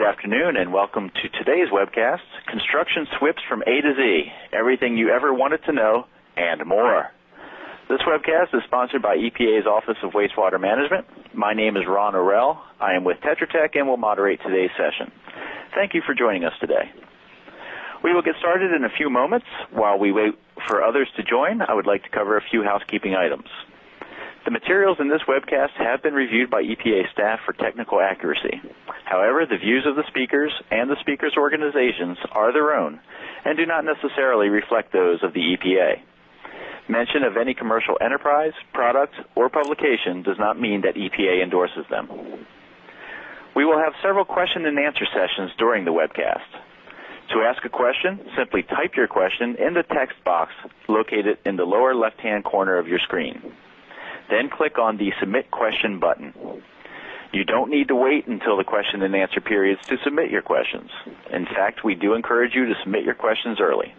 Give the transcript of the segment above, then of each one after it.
afternoon, and welcome to today's webcast, Construction SWPPs from A to Z, everything you ever wanted to know and more. This webcast is sponsored by EPA's Office of Wastewater Management. My name is Ron Orell. I am with Tetra Tech and will moderate today's session. Thank you for joining us today. We will get started in a few moments. While we wait for others to join, I would like to cover a few housekeeping items. The materials in this webcast have been reviewed by EPA staff for technical accuracy. However, the views of the speakers and the speakers' organizations are their own and do not necessarily reflect those of the EPA. Mention of any commercial enterprise, product, or publication does not mean that EPA endorses them. We will have several question and answer sessions during the webcast. To ask a question, simply type your question in the text box located in the lower left-hand corner of your screen. Then click on the Submit Question button. You don't need to wait until the question and answer periods to submit your questions. In fact, we do encourage you to submit your questions early.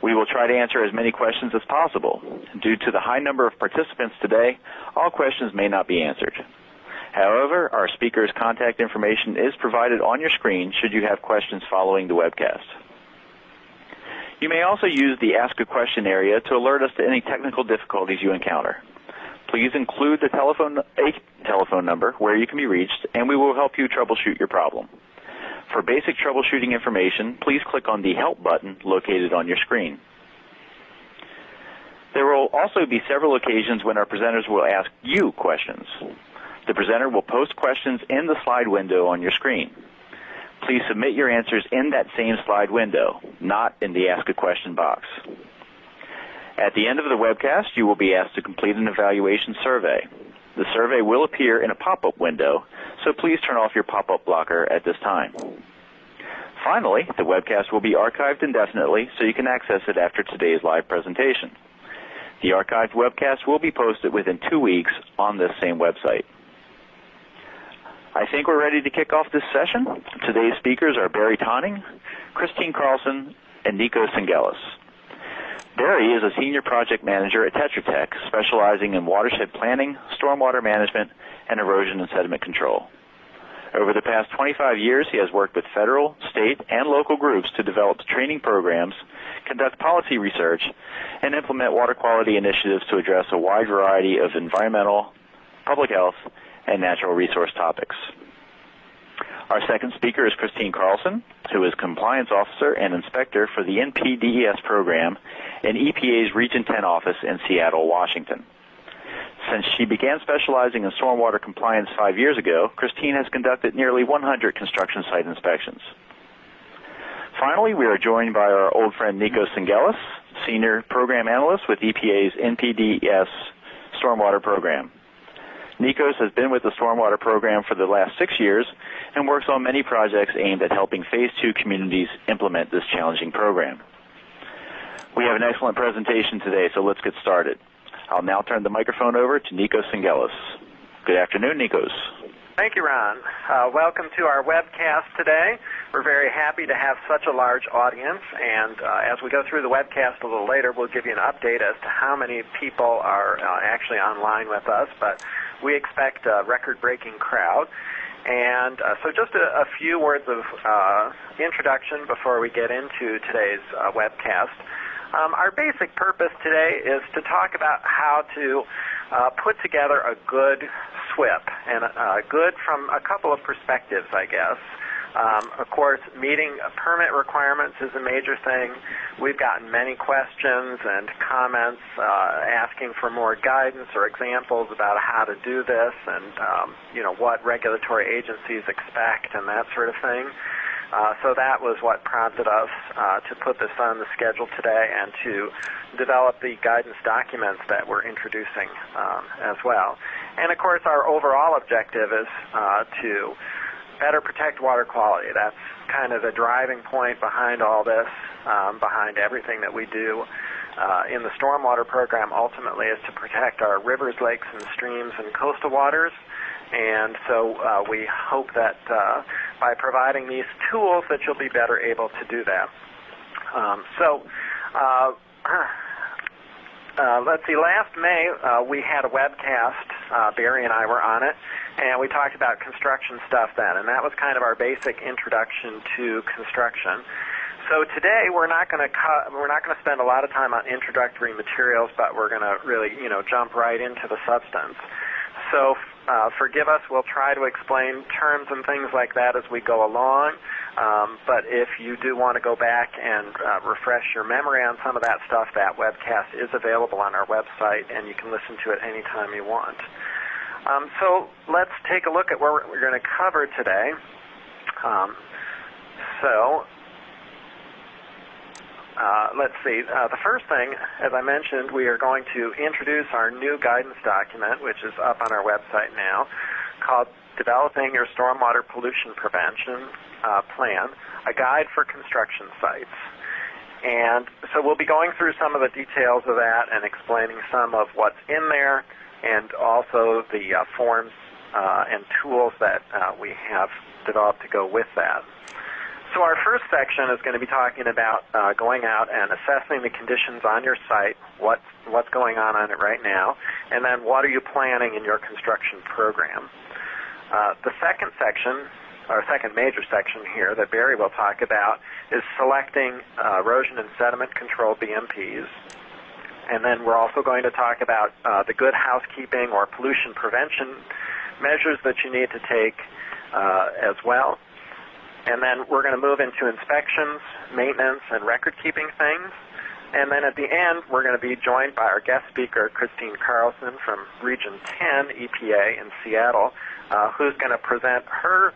We will try to answer as many questions as possible. Due to the high number of participants today, all questions may not be answered. However, our speakers' contact information is provided on your screen should you have questions following the webcast. You may also use the Ask a Question area to alert us to any technical difficulties you encounter. Please include a telephone number where you can be reached, and we will help you troubleshoot your problem. For basic troubleshooting information, please click on the Help button located on your screen. There will also be several occasions when our presenters will ask you questions. The presenter will post questions in the slide window on your screen. Please submit your answers in that same slide window, not in the Ask a Question box. At the end of the webcast, you will be asked to complete an evaluation survey. The survey will appear in a pop-up window, so please turn off your pop-up blocker at this time. Finally, the webcast will be archived indefinitely, so you can access it after today's live presentation. The archived webcast will be posted within 2 weeks on this same website. I think we're ready to kick off this session. Today's speakers are Barry Tonning, Christine Carlson, and Nikos Singelis. Barry is a senior project manager at Tetra Tech, specializing in watershed planning, stormwater management, and erosion and sediment control. Over the past 25 years, he has worked with federal, state, and local groups to develop training programs, conduct policy research, and implement water quality initiatives to address a wide variety of environmental, public health, and natural resource topics. Our second speaker is Christine Carlson, who is Compliance Officer and Inspector for the NPDES program in EPA's Region 10 office in Seattle, Washington. Since she began specializing in stormwater compliance 5 years ago, Christine has conducted nearly 100 construction site inspections. Finally, we are joined by our old friend Nikos Singelis, Senior Program Analyst with EPA's NPDES Stormwater Program. Nikos has been with the Stormwater Program for the last 6 years and works on many projects aimed at helping Phase 2 communities implement this challenging program. We have an excellent presentation today, so let's get started. I'll now turn the microphone over to Nikos Singelis. Good afternoon, Nikos. Thank you, Ron. Welcome to our webcast today. We're very happy to have such a large audience, and as we go through the webcast a little later, we'll give you an update as to how many people are actually online with us, but we expect a record-breaking crowd. And so just a few words of introduction before we get into today's webcast. Our basic purpose today is to talk about how to put together a good SWPP, and good from a couple of perspectives, I guess. Of course, meeting permit requirements is a major thing. We've gotten many questions and comments asking for more guidance or examples about how to do this and what regulatory agencies expect and that sort of thing. So that was what prompted us to put this on the schedule today and to develop the guidance documents that we're introducing as well. And of course, our overall objective is to better protect water quality. That's kind of the driving point behind all this, behind everything that we do in the stormwater program ultimately is to protect our rivers, lakes, and streams and coastal waters. And so we hope that by providing these tools that you'll be better able to do that. Let's see, last May we had a webcast Barry and I were on it, and we talked about construction stuff then, and that was kind of our basic introduction to construction. So today we're not going to spend a lot of time on introductory materials, but we're going to really, jump right into the substance. So forgive us, we'll try to explain terms and things like that as we go along, but if you do want to go back and refresh your memory on some of that stuff, that webcast is available on our website, and you can listen to it anytime you want. So let's take a look at what we're going to cover today. Let's see. The first thing, as I mentioned, we are going to introduce our new guidance document, which is up on our website now, called Developing Your Stormwater Pollution Prevention Plan, a guide for construction sites. And so we'll be going through some of the details of that and explaining some of what's in there, and also the forms and tools that we have developed to go with that. So our first section is going to be talking about going out and assessing the conditions on your site, what's going on it right now, and then what are you planning in your construction program. The second section, or second major section here that Barry will talk about, is selecting erosion and sediment control BMPs. And then we're also going to talk about the good housekeeping or pollution prevention measures that you need to take as well. And then we're going to move into inspections, maintenance, and record-keeping things. And then at the end, we're going to be joined by our guest speaker, Christine Carlson from Region 10 EPA in Seattle, who's going to present her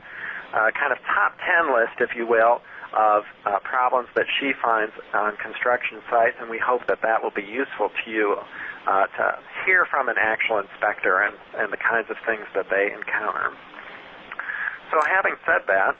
kind of top 10 list, if you will, of problems that she finds on construction sites. And we hope that that will be useful to you to hear from an actual inspector and the kinds of things that they encounter. So having said that,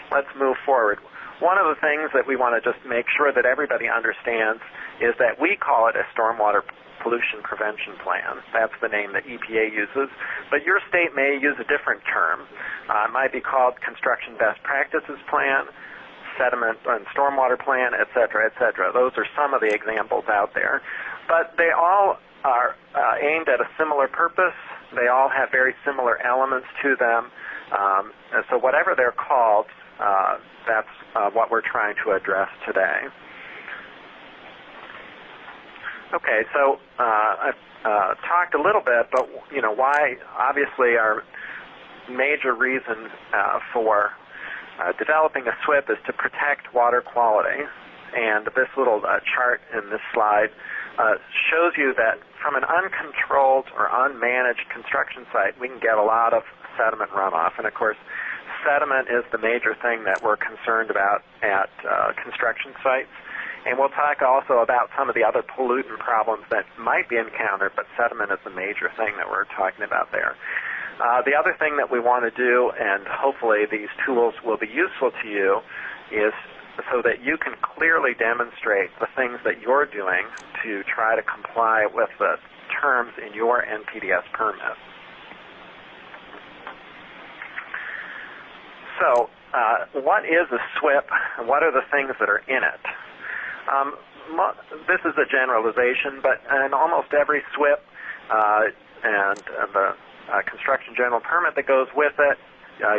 let's move forward. One of the things that we want to just make sure that everybody understands is that we call it a stormwater pollution prevention plan. That's the name that EPA uses. But your state may use a different term. It might be called construction best practices plan, sediment and stormwater plan, et cetera, et cetera. Those are some of the examples out there. But they all are aimed at a similar purpose. They all have very similar elements to them. And so whatever they're called, that's what we're trying to address today. Okay, so I've talked a little bit, but why? Obviously, our major reason for developing a SWPP is to protect water quality. And this little chart in this slide shows you that from an uncontrolled or unmanaged construction site, we can get a lot of sediment runoff. And of course, sediment is the major thing that we're concerned about at construction sites. And we'll talk also about some of the other pollutant problems that might be encountered, but sediment is the major thing that we're talking about there. The other thing that we want to do, and hopefully these tools will be useful to you, is so that you can clearly demonstrate the things that you're doing to try to comply with the terms in your NPDES permit. So, what is a SWPP, and what are the things that are in it? This is a generalization, but in almost every SWPP and the construction general permit that goes with it,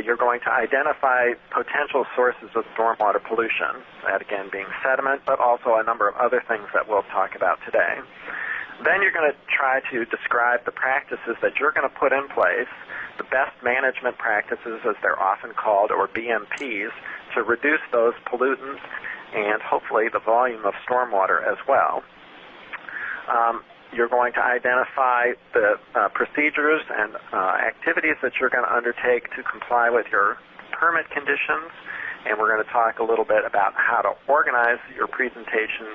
you're going to identify potential sources of stormwater pollution, that again being sediment, but also a number of other things that we'll talk about today. Then you're going to try to describe the practices that you're going to put in place, the best management practices, as they're often called, or BMPs, to reduce those pollutants and hopefully the volume of stormwater as well. You're going to identify the procedures and activities that you're going to undertake to comply with your permit conditions, and we're going to talk a little bit about how to organize your presentation,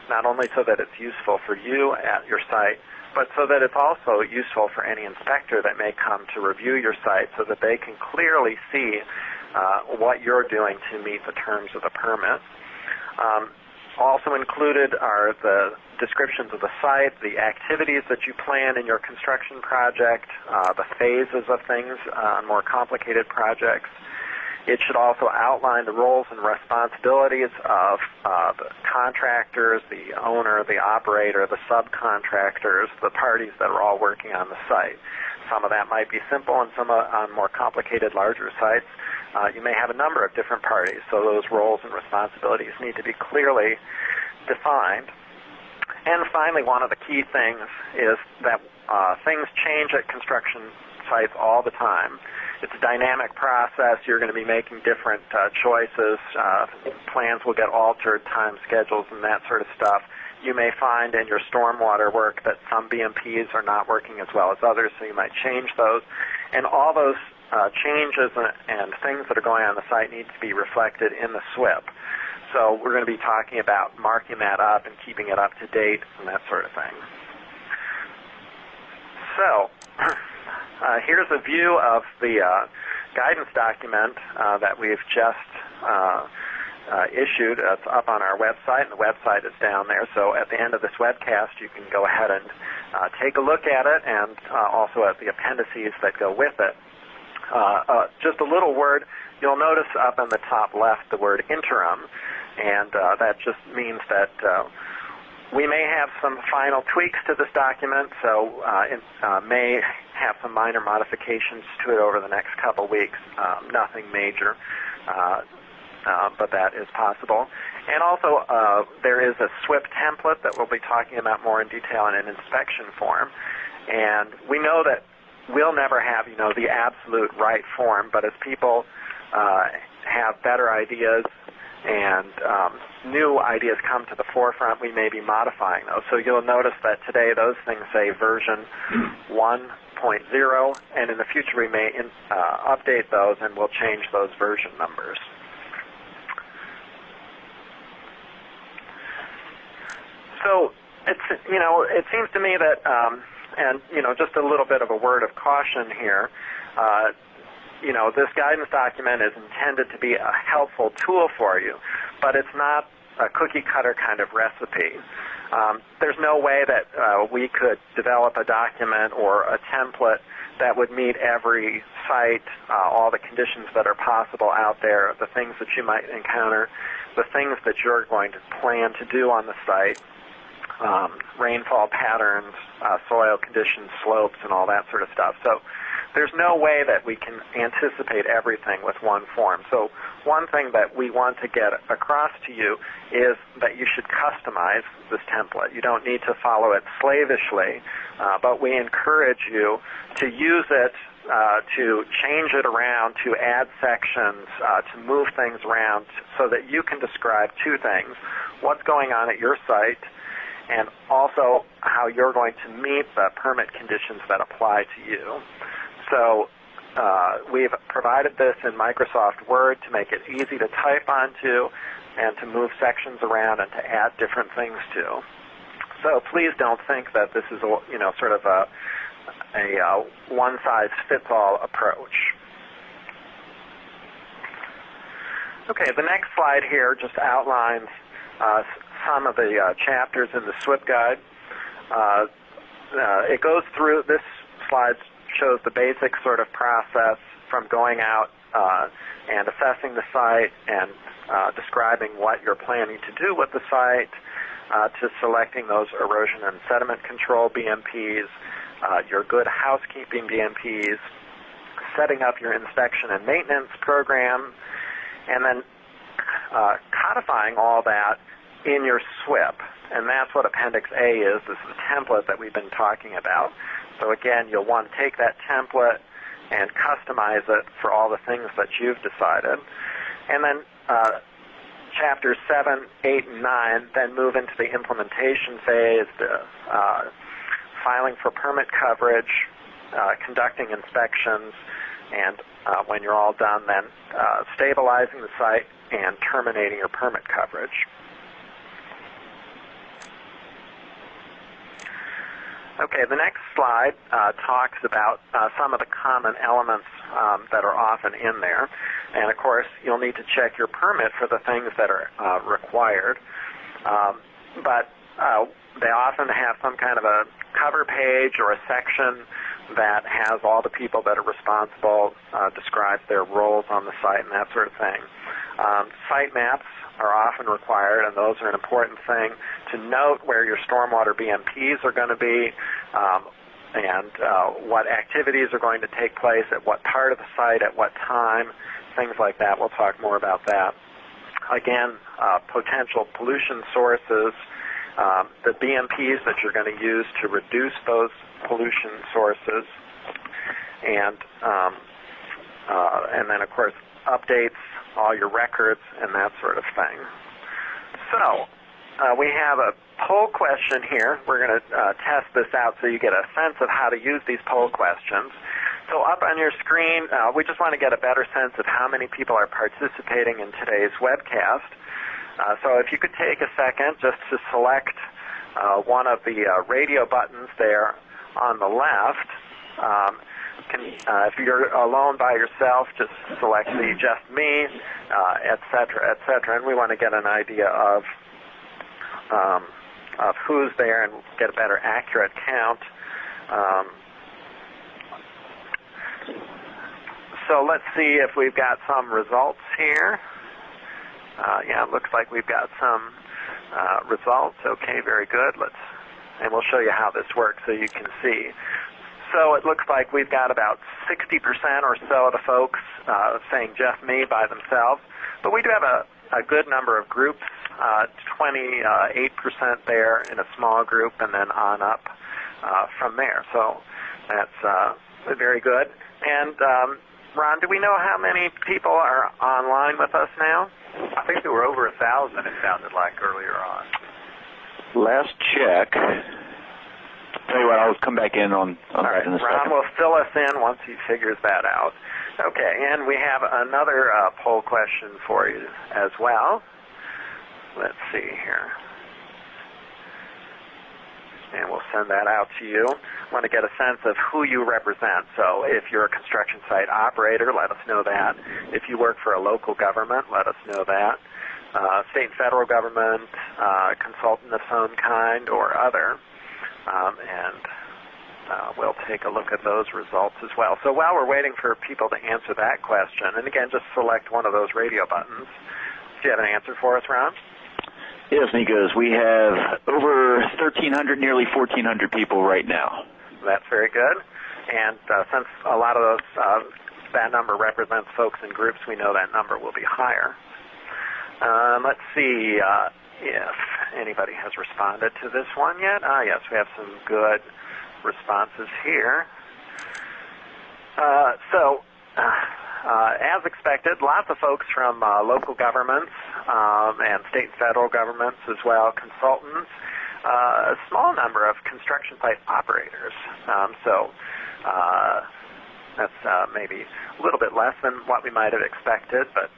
not only so that it's useful for you at your site, but so that it's also useful for any inspector that may come to review your site so that they can clearly see what you're doing to meet the terms of the permit. Also included are the descriptions of the site, the activities that you plan in your construction project, the phases of things on more complicated projects, It should also outline the roles and responsibilities of the contractors, the owner, the operator, the subcontractors, the parties that are all working on the site. Some of that might be simple, and some on more complicated, larger sites, you may have a number of different parties, so those roles and responsibilities need to be clearly defined. And finally, one of the key things is that things change at construction sites all the time. It's a dynamic process. You're going to be making different choices. Plans will get altered, time schedules, and that sort of stuff. You may find in your stormwater work that some BMPs are not working as well as others, so you might change those. And all those changes and things that are going on the site need to be reflected in the SWP. So we're going to be talking about marking that up and keeping it up to date and that sort of thing. So here's a view of the guidance document that we've just issued. It's up on our website, and the website is down there. So at the end of this webcast, you can go ahead and take a look at it, and also at the appendices that go with it. Just a little word, you'll notice up in the top left the word interim, and that just means that we may have some final tweaks to this document, so it may have some minor modifications to it over the next couple weeks. Nothing major, but that is possible. And also, there is a SWP template that we'll be talking about more in detail in an inspection form. And we know that we'll never have, the absolute right form, but as people have better ideas and new ideas come to the forefront, we may be modifying those. So you'll notice that today those things say version 1.0, and in the future we may update those, and we'll change those version numbers. So it seems to me that, and just a little bit of a word of caution here. This guidance document is intended to be a helpful tool for you, but it's not a cookie-cutter kind of recipe. There's no way that we could develop a document or a template that would meet every site, all the conditions that are possible out there, the things that you might encounter, the things that you're going to plan to do on the site, rainfall patterns, soil conditions, slopes, and all that sort of stuff. So there's no way that we can anticipate everything with one form. So one thing that we want to get across to you is that you should customize this template. You don't need to follow it slavishly, but we encourage you to use it, to change it around, to add sections, to move things around so that you can describe two things: what's going on at your site, and also how you're going to meet the permit conditions that apply to you. So we've provided this in Microsoft Word to make it easy to type onto and to move sections around and to add different things to. So please don't think that this is sort of a one-size-fits-all approach. Okay, the next slide here just outlines some of the chapters in the SWP guide. It goes through, this slide shows the basic sort of process from going out and assessing the site and describing what you're planning to do with the site, to selecting those erosion and sediment control BMPs, your good housekeeping BMPs, setting up your inspection and maintenance program, and then codifying all that in your SWP. And that's what Appendix A is. This is the template that we've been talking about. So again, you'll want to take that template and customize it for all the things that you've decided. And then chapters 7, 8, and 9 then move into the implementation phase, the filing for permit coverage, conducting inspections, and when you're all done, then stabilizing the site and terminating your permit coverage. Okay, the next slide talks about some of the common elements that are often in there. And, of course, you'll need to check your permit for the things that are required. But they often have some kind of a cover page or a section that has all the people that are responsible, describes their roles on the site and that sort of thing. Site maps are often required, and those are an important thing to note where your stormwater BMPs are going to be, and what activities are going to take place at what part of the site, at what time, things like that. We'll talk more about that. Again, potential pollution sources, the BMPs that you're going to use to reduce those pollution sources, and then, of course, updates, all your records, and that sort of thing. So we have a poll question here. We're going to test this out so you get a sense of how to use these poll questions. So up on your screen, we just want to get a better sense of how many people are participating in today's webcast. So if you could take a second just to select one of the radio buttons there on the left. If you're alone by yourself, just select the Just Me, et cetera, and we want to get an idea of who's there and get a better accurate count. So let's see if we've got some results here. Yeah, it looks like we've got some results. Okay, very good. And we'll show you how this works so you can see. So it looks like we've got about 60% or so of the folks saying just me by themselves. But we do have a good number of groups, 28% there in a small group, and then on up from there. So that's very good. And Ron, do we know how many people are online with us now? I think there were over 1,000, it sounded like, earlier on. Last check. Tell you what, I'll come back in on that in a second. Ron will fill us in once he figures that out. Okay, and we have another poll question for you as well. Let's see here. And we'll send that out to you. I want to get a sense of who you represent. So if you're a construction site operator, let us know that. If you work for a local government, let us know that. State and federal government, consultant of some kind or other. And we'll take a look at those results as well. So while we're waiting for people to answer that question, and again, just select one of those radio buttons. Do you have an answer for us, Ron? Yes, Nikos. We have over 1,300, nearly 1,400 people right now. That's very good. And since a lot of those, that number represents folks in groups, we know that number will be higher. Let's see if anybody has responded to this one yet. Yes, we have some good responses here. As expected, lots of folks from local governments and state and federal governments as well, consultants, a small number of construction site operators. That's maybe a little bit less than what we might have expected, but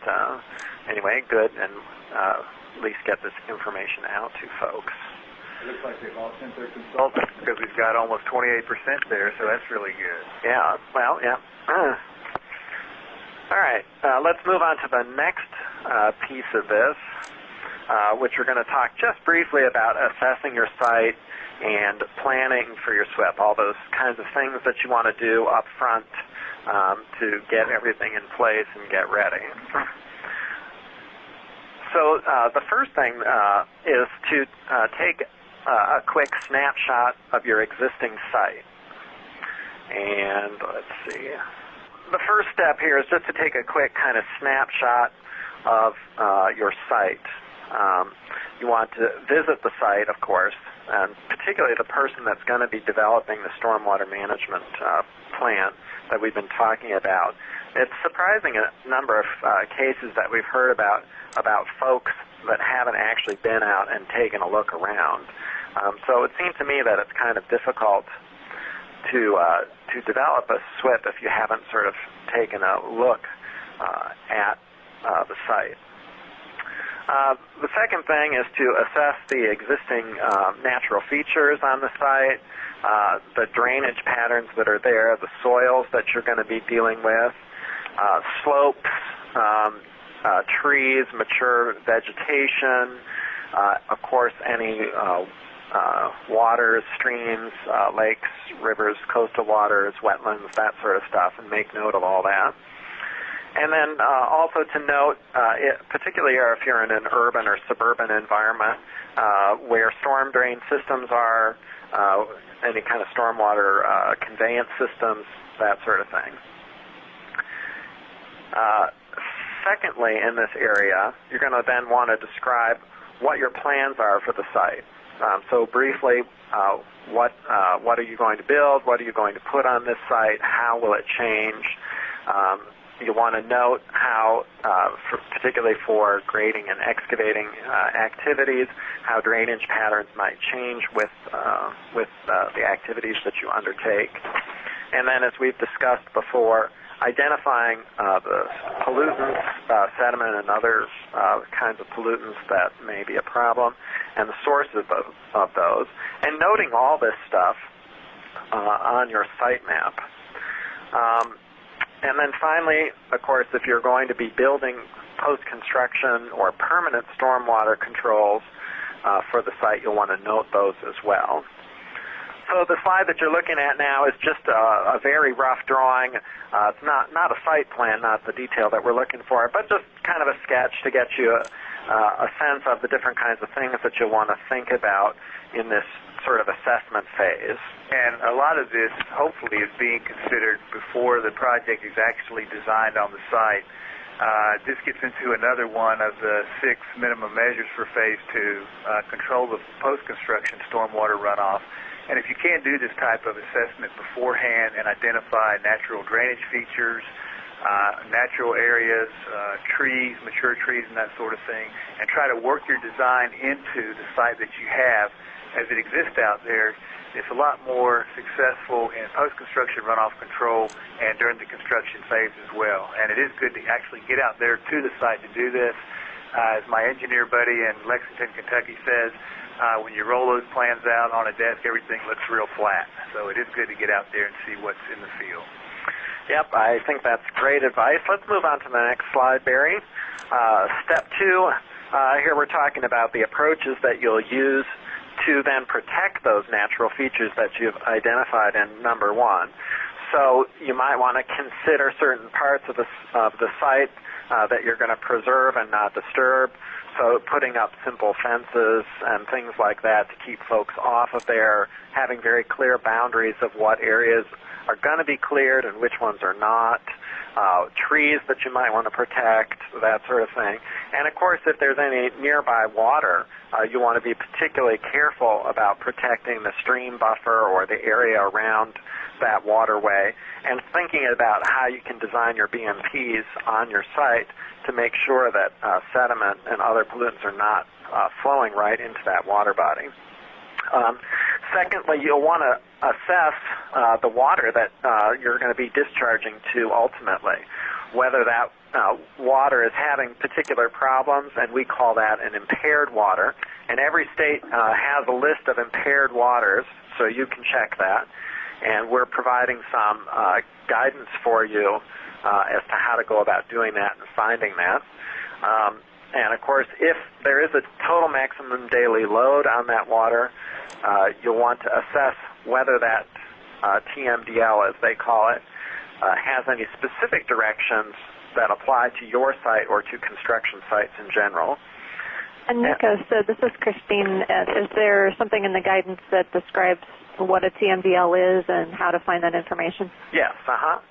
anyway, good, and at least get this information out to folks. It looks like they've all sent their consultants because we've got almost 28% there, so that's really good. Yeah, well, yeah. All right, let's move on to the next piece of this, which we're going to talk just briefly about assessing your site and planning for your SWPP, all those kinds of things that you want to do up front to get everything in place and get ready. So the first thing is to take a quick snapshot of your existing site. And let's see. The first step here is just to take a quick kind of snapshot of your site. You want to visit the site, of course, and particularly the person that's going to be developing the stormwater management plan that we've been talking about. It's surprising a number of cases that we've heard about folks that haven't actually been out and taken a look around. So it seems to me that it's kind of difficult to develop a SWPP if you haven't sort of taken a look at the site. The second thing is to assess the existing natural features on the site, the drainage patterns that are there, the soils that you're going to be dealing with, slopes, trees, mature vegetation, of course any waters, streams, lakes, rivers, coastal waters, wetlands, that sort of stuff, and make note of all that. And then also to note, particularly if you're in an urban or suburban environment where storm drain systems are, any kind of stormwater conveyance systems, that sort of thing. Secondly, in this area, you're going to then want to describe what your plans are for the site. So briefly, what are you going to build? What are you going to put on this site? How will it change? You want to note how, particularly for grading and excavating activities, how drainage patterns might change with the activities that you undertake. And then, as we've discussed before, identifying the pollutants, sediment, and other kinds of pollutants that may be a problem, and the sources of those, and noting all this stuff on your site map. And then finally, of course, if you're going to be building post-construction or permanent stormwater controls for the site, you'll want to note those as well. So the slide that you're looking at now is just a very rough drawing. It's not a site plan, not the detail that we're looking for, but just kind of a sketch to get you a sense of the different kinds of things that you'll want to think about in this sort of assessment phase. And a lot of this, hopefully, is being considered before the project is actually designed on the site. This gets into another one of the 6 minimum measures for Phase 2, control the post-construction stormwater runoff. And if you can't do this type of assessment beforehand and identify natural drainage features, natural areas, trees, mature trees, and that sort of thing, and try to work your design into the site that you have as it exists out there, it's a lot more successful in post-construction runoff control and during the construction phase as well. And it is good to actually get out there to the site to do this. As my engineer buddy in Lexington, Kentucky says, when you roll those plans out on a desk, everything looks real flat. So it is good to get out there and see what's in the field. Yep, I think that's great advice. Let's move on to the next slide, Barry. Step 2, here we're talking about the approaches that you'll use to then protect those natural features that you've identified in number 1. So you might want to consider certain parts of the site that you're going to preserve and not disturb. So putting up simple fences and things like that to keep folks off of there, having very clear boundaries of what areas are going to be cleared and which ones are not, trees that you might want to protect, that sort of thing. And, of course, if there's any nearby water, you want to be particularly careful about protecting the stream buffer or the area around that waterway, and thinking about how you can design your BMPs on your site to make sure that sediment and other pollutants are not flowing right into that water body. Secondly, you'll want to assess the water that you're going to be discharging to ultimately, whether that water is having particular problems, and we call that an impaired water. And every state has a list of impaired waters, so you can check that. And we're providing some guidance for you as to how to go about doing that and finding that. And, of course, if there is a total maximum daily load on that water, you'll want to assess whether that TMDL, as they call it, has any specific directions that apply to your site or to construction sites in general. And Nico, so this is Christine. Is there something in the guidance that describes what a TMDL is and how to find that information? Yes,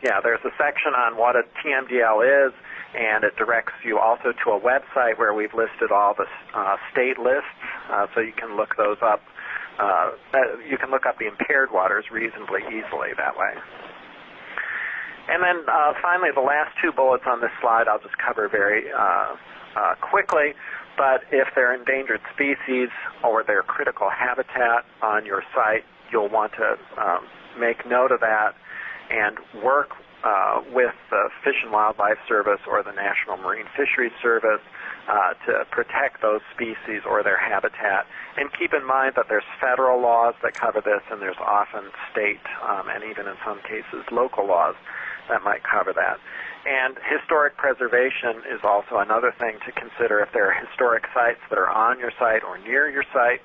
Yeah, there's a section on what a TMDL is, and it directs you also to a website where we've listed all the state lists, so you can look those up. You can look up the impaired waters reasonably easily that way. And then finally, the last 2 bullets on this slide I'll just cover very quickly. But if they're endangered species or they're critical habitat on your site, you'll want to make note of that and work with the Fish and Wildlife Service or the National Marine Fisheries Service to protect those species or their habitat. And keep in mind that there's federal laws that cover this, and there's often state and even in some cases local laws that might cover that. And historic preservation is also another thing to consider. If there are historic sites that are on your site or near your site,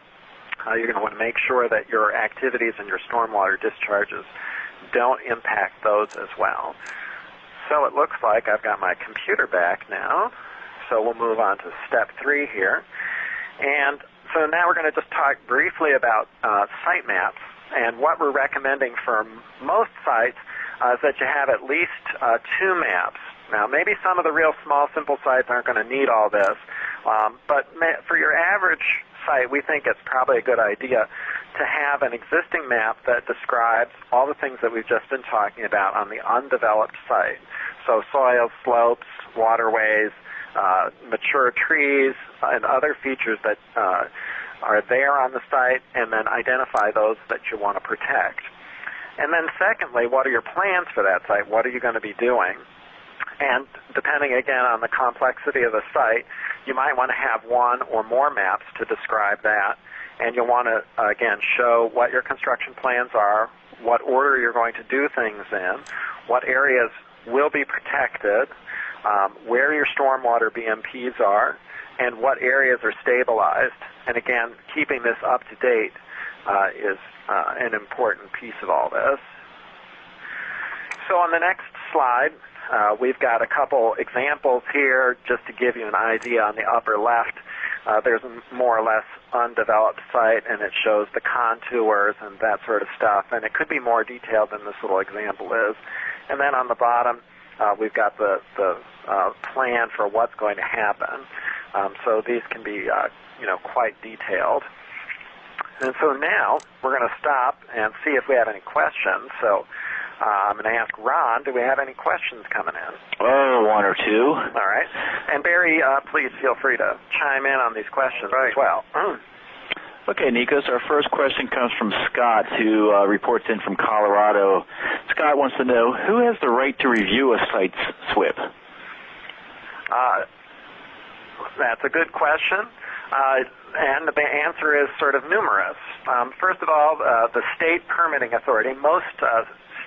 You're going to want to make sure that your activities and your stormwater discharges don't impact those as well. So it looks like I've got my computer back now. So we'll move on to step 3 here. And so now we're going to just talk briefly about site maps. And what we're recommending for most sites is that you have at least 2 maps. Now, maybe some of the real small, simple sites aren't going to need all this, but for your average site, we think it's probably a good idea to have an existing map that describes all the things that we've just been talking about on the undeveloped site. So soils, slopes, waterways, mature trees, and other features that are there on the site, and then identify those that you want to protect. And then secondly, what are your plans for that site? What are you going to be doing? And depending, again, on the complexity of the site, you might want to have one or more maps to describe that. And you'll want to, again, show what your construction plans are, what order you're going to do things in, what areas will be protected, where your stormwater BMPs are, and what areas are stabilized. And again, keeping this up to date is an important piece of all this. So on the next slide, we've got a couple examples here just to give you an idea. On the upper left, there's a more or less undeveloped site, and it shows the contours and that sort of stuff. And it could be more detailed than this little example is. And then on the bottom, we've got the plan for what's going to happen. So these can be, quite detailed. And so now we're going to stop and see if we have any questions. So I'm going to ask Ron, do we have any questions coming in? Oh, 1 or 2. All right. And Barry, please feel free to chime in on these questions as well. Okay, Nikos, our first question comes from Scott, who reports in from Colorado. Scott wants to know, who has the right to review a site's SWP? That's a good question. And the answer is sort of numerous. First of all, the state permitting authority, most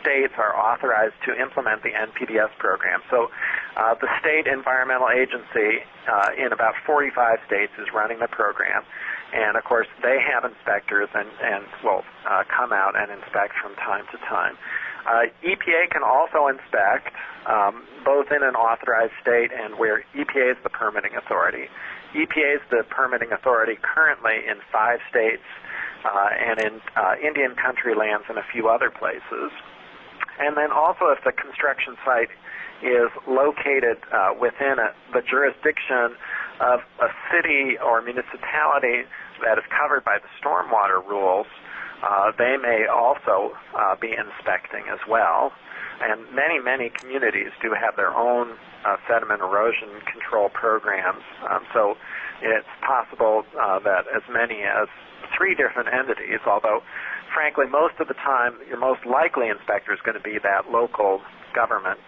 states are authorized to implement the NPDES program. So the state environmental agency in about 45 states is running the program. And, of course, they have inspectors and will come out and inspect from time to time. EPA can also inspect both in an authorized state and where EPA is the permitting authority. EPA is the permitting authority currently in 5 states and in Indian country lands and a few other places. And then also if the construction site is located within the jurisdiction of a city or municipality that is covered by the stormwater rules, they may also be inspecting as well. And many, many communities do have their own sediment erosion control programs. So it's possible that as many as 3 different entities, although frankly most of the time your most likely inspector is going to be that local government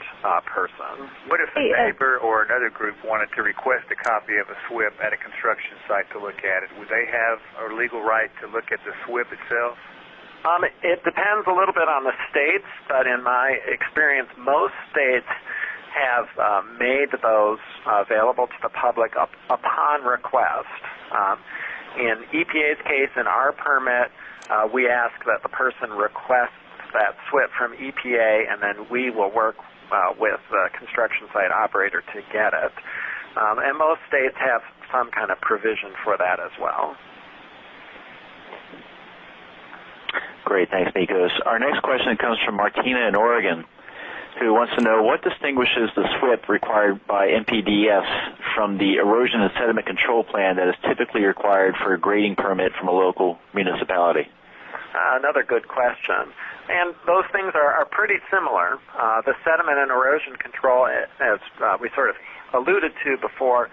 person. What if a neighbor or another group wanted to request a copy of a SWP at a construction site to look at it? Would they have a legal right to look at the SWP itself? It depends a little bit on the states, but in my experience, most states have made those available to the public upon request. In EPA's case, in our permit, we ask that the person requests that SWP from EPA, and then we will work with the construction site operator to get it. And most states have some kind of provision for that as well. Great, thanks, Nikos. Our next question comes from Martina in Oregon, who wants to know what distinguishes the SWP required by NPDES from the erosion and sediment control plan that is typically required for a grading permit from a local municipality. Another good question. And those things are pretty similar. The sediment and erosion control, as we sort of alluded to before,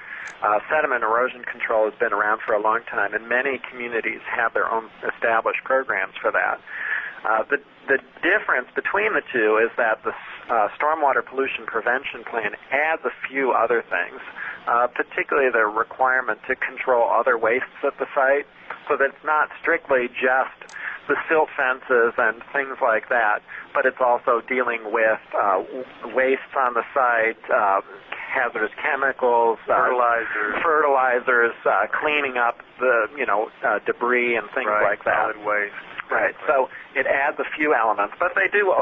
sediment erosion control has been around for a long time, and many communities have their own established programs for that. The difference between the two is that the Stormwater Pollution Prevention Plan adds a few other things, particularly the requirement to control other wastes at the site, so that it's not strictly just the silt fences and things like that, but it's also dealing with wastes on the site, hazardous chemicals, fertilizers, cleaning up the debris and things like that. Solid waste. Right. So it adds a few elements, but they do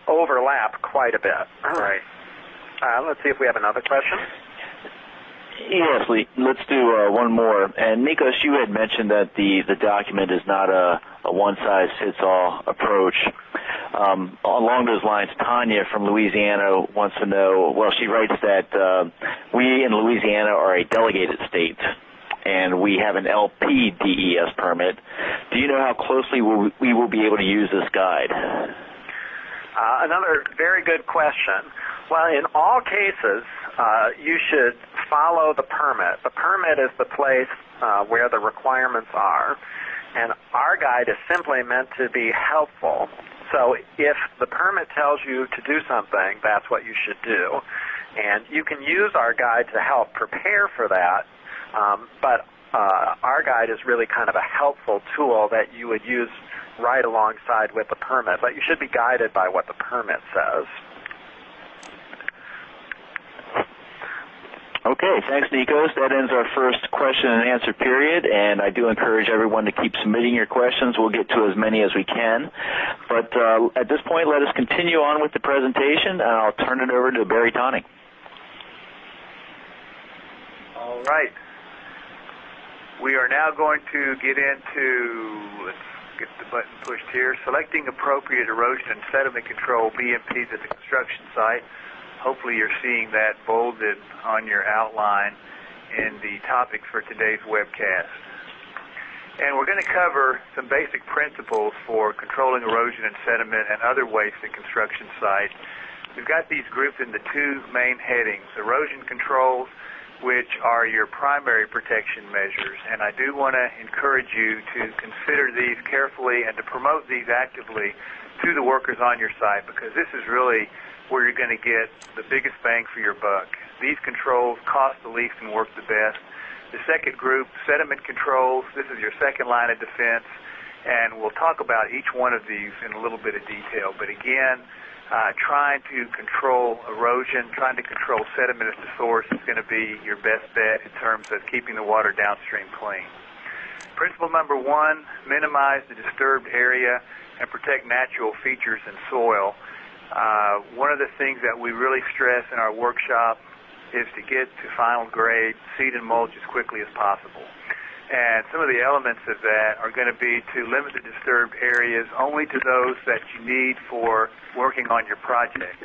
overlap quite a bit. Right. Let's see if we have another question. Yes, Lee. Let's do one more. And Nikos, you had mentioned that the document is not a one-size-fits-all approach. Along those lines, Tanya from Louisiana wants to know, well, she writes that we in Louisiana are a delegated state, and we have an LPDES permit. Do you know how closely we will be able to use this guide? Another very good question. Well, in all cases, you should follow the permit. The permit is the place where the requirements are, and our guide is simply meant to be helpful. So if the permit tells you to do something, that's what you should do. And you can use our guide to help prepare for that, but our guide is really kind of a helpful tool that you would use right alongside with the permit. But you should be guided by what the permit says. Okay, thanks, Nikos. That ends our first question and answer period, and I do encourage everyone to keep submitting your questions. We'll get to as many as we can. But at this point, let us continue on with the presentation, and I'll turn it over to Barry Tawning. All right. We are now going to get into, let's get the button pushed here, selecting appropriate erosion and sediment control BMPs at the construction site. Hopefully you're seeing that bolded on your outline in the topics for today's webcast. And we're going to cover some basic principles for controlling erosion and sediment and other waste at construction sites. We've got these grouped into two main headings: erosion controls, which are your primary protection measures. And I do want to encourage you to consider these carefully and to promote these actively to the workers on your site, because this is really where you're going to get the biggest bang for your buck. These controls cost the least and work the best. The second group, sediment controls, this is your second line of defense, and we'll talk about each one of these in a little bit of detail. But again, trying to control erosion, trying to control sediment at the source is going to be your best bet in terms of keeping the water downstream clean. Principle number one, minimize the disturbed area and protect natural features in soil. One of the things that we really stress in our workshop is to get to final grade seed and mulch as quickly as possible. And some of the elements of that are going to be to limit the disturbed areas only to those that you need for working on your project.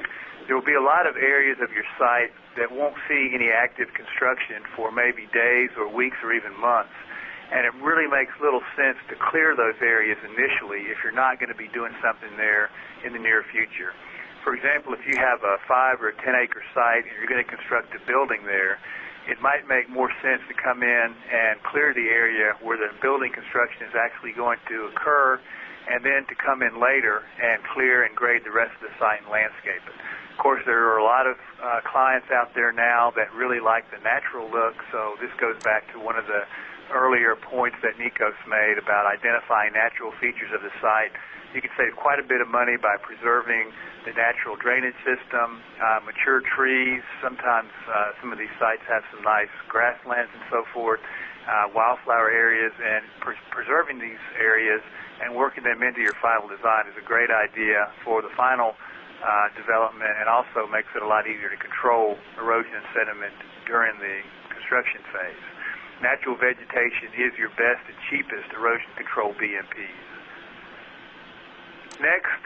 There will be a lot of areas of your site that won't see any active construction for maybe days or weeks or even months. And it really makes little sense to clear those areas initially if you're not going to be doing something there in the near future. For example, if you have a 5 or 10 acre site and you're going to construct a building there, it might make more sense to come in and clear the area where the building construction is actually going to occur, and then to come in later and clear and grade the rest of the site and landscape it. Of course, there are a lot of clients out there now that really like the natural look, so this goes back to one of the earlier points that Nikos made about identifying natural features of the site. You can save quite a bit of money by preserving the natural drainage system, mature trees. Sometimes some of these sites have some nice grasslands and so forth, wildflower areas, and preserving these areas and working them into your final design is a great idea for the final development, and also makes it a lot easier to control erosion and sediment during the construction phase. Natural vegetation is your best and cheapest erosion control BMPs. Next,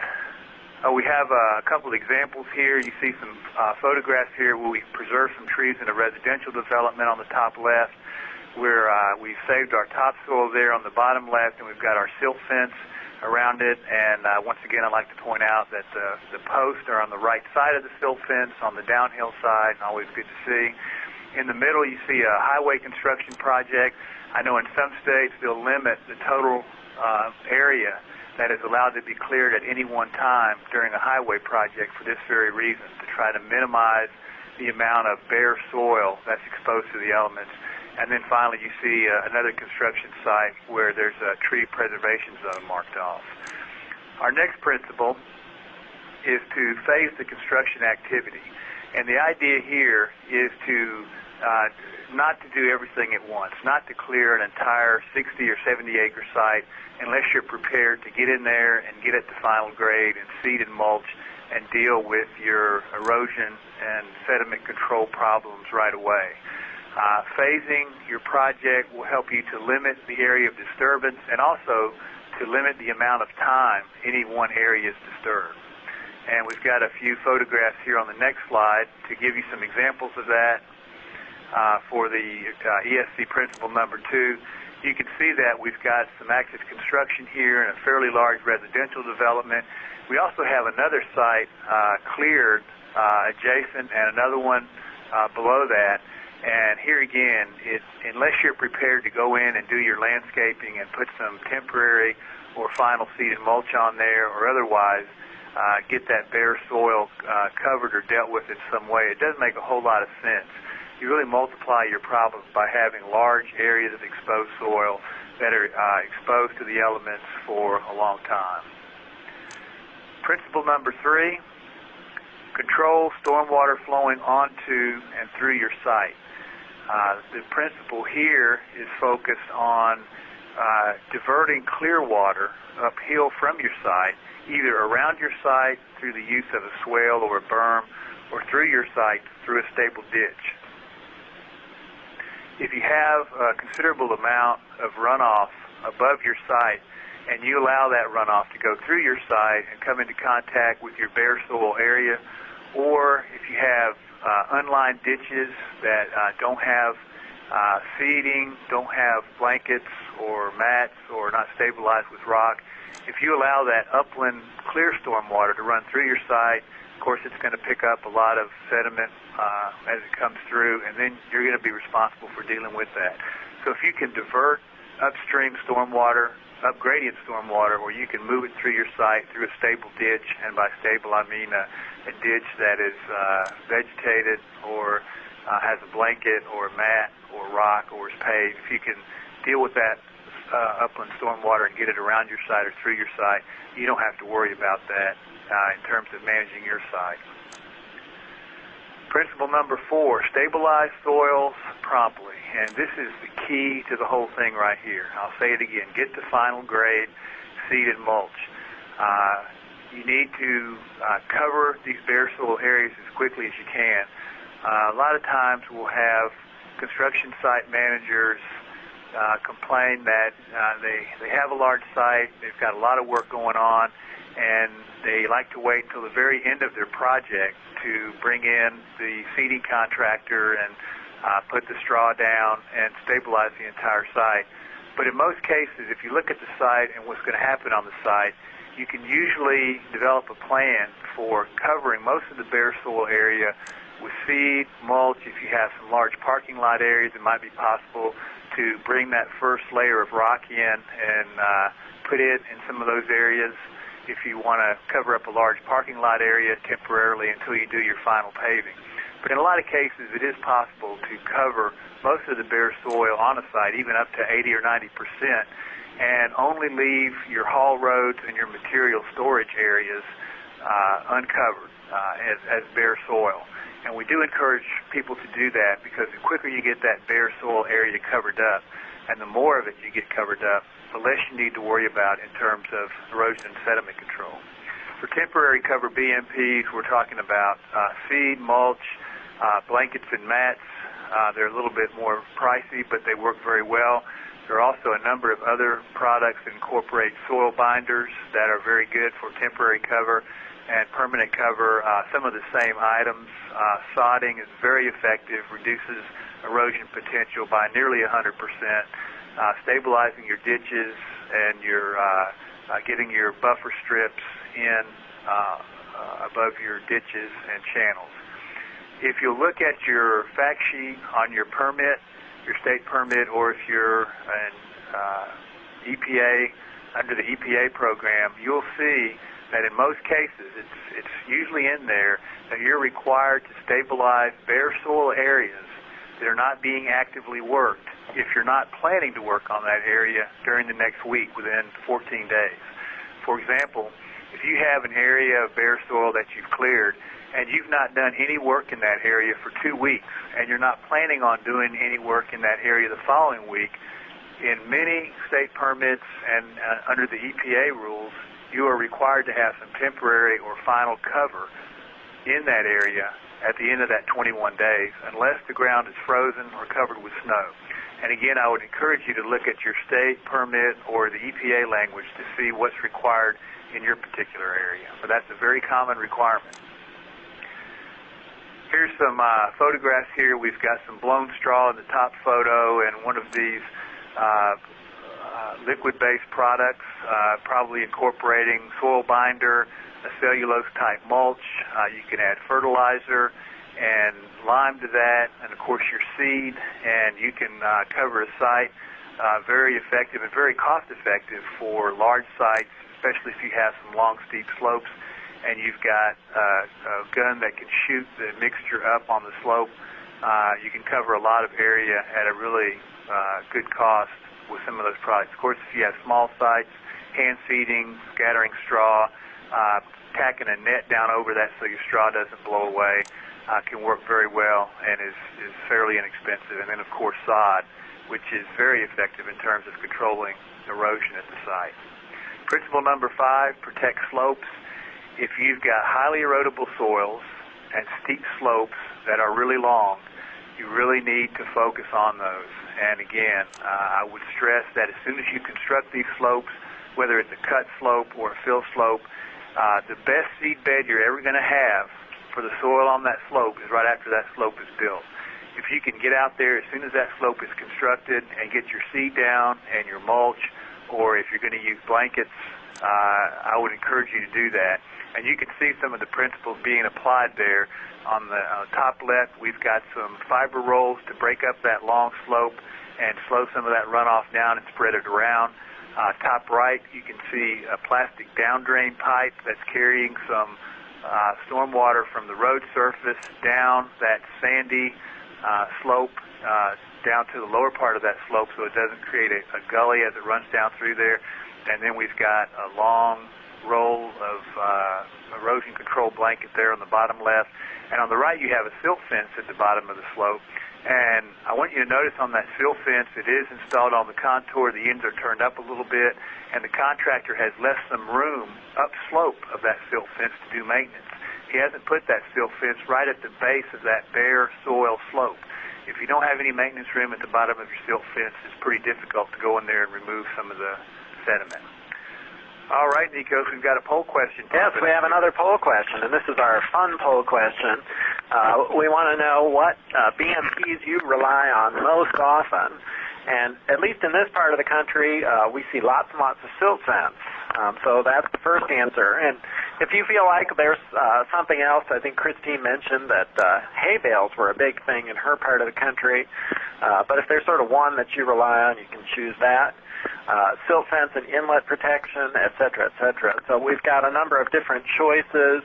we have a couple of examples here. You see some photographs here where we preserve some trees in a residential development on the top left, where we've saved our topsoil there on the bottom left, and we've got our silt fence around it. And once again, I'd like to point out that the posts are on the right side of the silt fence on the downhill side, and always good to see. In the middle, you see a highway construction project. I know in some states they'll limit the total area that is allowed to be cleared at any one time during a highway project for this very reason, to try to minimize the amount of bare soil that's exposed to the elements. And then finally, you see another construction site where there's a tree preservation zone marked off. Our next principle is to phase the construction activity. And the idea here is to not to do everything at once, not to clear an entire 60 or 70 acre site unless you're prepared to get in there and get it to final grade and seed and mulch and deal with your erosion and sediment control problems right away. Phasing your project will help you to limit the area of disturbance and also to limit the amount of time any one area is disturbed. And we've got a few photographs here on the next slide to give you some examples of that. For the ESC principle number 2, you can see that we've got some active construction here in a fairly large residential development. We also have another site cleared adjacent and another one below that. And here again, unless you're prepared to go in and do your landscaping and put some temporary or final seed and mulch on there or otherwise get that bare soil covered or dealt with in some way, it doesn't make a whole lot of sense. You really multiply your problems by having large areas of exposed soil that are exposed to the elements for a long time. Principle number 3, control stormwater flowing onto and through your site. The principle here is focused on diverting clear water uphill from your site, either around your site through the use of a swale or a berm, or through your site through a stable ditch. If you have a considerable amount of runoff above your site and you allow that runoff to go through your site and come into contact with your bare soil area, or if you have unlined ditches that don't have seeding, don't have blankets or mats or not stabilized with rock, if you allow that upland clear stormwater to run through your site, of course it's going to pick up a lot of sediment as it comes through, and then you're going to be responsible for dealing with that. So if you can divert upstream stormwater, up-gradient stormwater, or you can move it through your site through a stable ditch, and by stable I mean a ditch that is vegetated or has a blanket or a mat or rock or is paved, if you can deal with that upland stormwater and get it around your site or through your site, you don't have to worry about that in terms of managing your site. Principle number 4, stabilize soils promptly. And this is the key to the whole thing right here. I'll say it again. Get to final grade, seed and mulch. You need to cover these bare soil areas as quickly as you can. A lot of times we'll have construction site managers complain that they have a large site, they've got a lot of work going on, and they like to wait until the very end of their project to bring in the seeding contractor and put the straw down and stabilize the entire site. But in most cases, if you look at the site and what's going to happen on the site, you can usually develop a plan for covering most of the bare soil area with seed, mulch. If you have some large parking lot areas, it might be possible to bring that first layer of rock in and put it in some of those areas. If you want to cover up a large parking lot area temporarily until you do your final paving. But in a lot of cases, it is possible to cover most of the bare soil on a site, even up to 80 or 90%, and only leave your haul roads and your material storage areas uncovered as bare soil. And we do encourage people to do that because the quicker you get that bare soil area covered up, and the more of it you get covered up, the less you need to worry about in terms of erosion and sediment control. For temporary cover BMPs, we're talking about seed, mulch, blankets and mats. They're a little bit more pricey, but they work very well. There are also a number of other products that incorporate soil binders that are very good for temporary cover and permanent cover. Some of the same items. Sodding is very effective, reduces erosion potential by nearly 100%. Stabilizing your ditches and your getting your buffer strips in above your ditches and channels. If you look at your fact sheet on your permit, your state permit, or if you're an EPA under the EPA program, you'll see that in most cases it's usually in there that you're required to stabilize bare soil areas that are not being actively worked if you're not planning to work on that area during the next week within 14 days. For example, if you have an area of bare soil that you've cleared and you've not done any work in that area for 2 weeks, and you're not planning on doing any work in that area the following week, in many state permits and under the EPA rules, you are required to have some temporary or final cover in that area at the end of that 21 days, unless the ground is frozen or covered with snow. And again, I would encourage you to look at your state permit or the EPA language to see what's required in your particular area. But that's a very common requirement. Here's some photographs here. We've got some blown straw in the top photo and one of these liquid-based products, probably incorporating soil binder, a cellulose-type mulch. You can add fertilizer and lime to that, and of course your seed, and you can cover a site. Very effective and very cost-effective for large sites, especially if you have some long, steep slopes, and you've got a gun that can shoot the mixture up on the slope. You can cover a lot of area at a really good cost with some of those products. Of course, if you have small sites, hand seeding, scattering straw, tacking a net down over that so your straw doesn't blow away can work very well and is fairly inexpensive. And then, of course, sod, which is very effective in terms of controlling erosion at the site. Principle number 5, protect slopes. If you've got highly erodible soils and steep slopes that are really long, you really need to focus on those. And again, I would stress that as soon as you construct these slopes, whether it's a cut slope or a fill slope, the best seed bed you're ever going to have for the soil on that slope is right after that slope is built. If you can get out there as soon as that slope is constructed and get your seed down and your mulch, or if you're going to use blankets, I would encourage you to do that. And you can see some of the principles being applied there. On the top left, we've got some fiber rolls to break up that long slope and slow some of that runoff down and spread it around. Top right, you can see a plastic down drain pipe that's carrying some stormwater from the road surface down that sandy slope down to the lower part of that slope so it doesn't create a gully as it runs down through there. And then we've got a long roll of erosion control blanket there on the bottom left. And on the right, you have a silt fence at the bottom of the slope. And I want you to notice on that silt fence, it is installed on the contour. The ends are turned up a little bit, and the contractor has left some room upslope of that silt fence to do maintenance. He hasn't put that silt fence right at the base of that bare soil slope. If you don't have any maintenance room at the bottom of your silt fence, it's pretty difficult to go in there and remove some of the sediment. All right, Nikos, we've got a poll question. Yes, we have another poll question, and this is our fun poll question. We want to know what BMPs you rely on most often. And at least in this part of the country, we see lots and lots of silt fence. So that's the first answer. And if you feel like there's something else, I think Christine mentioned that hay bales were a big thing in her part of the country. But if there's sort of one that you rely on, you can choose that. Silt fence and inlet protection, et cetera, et cetera. So we've got a number of different choices.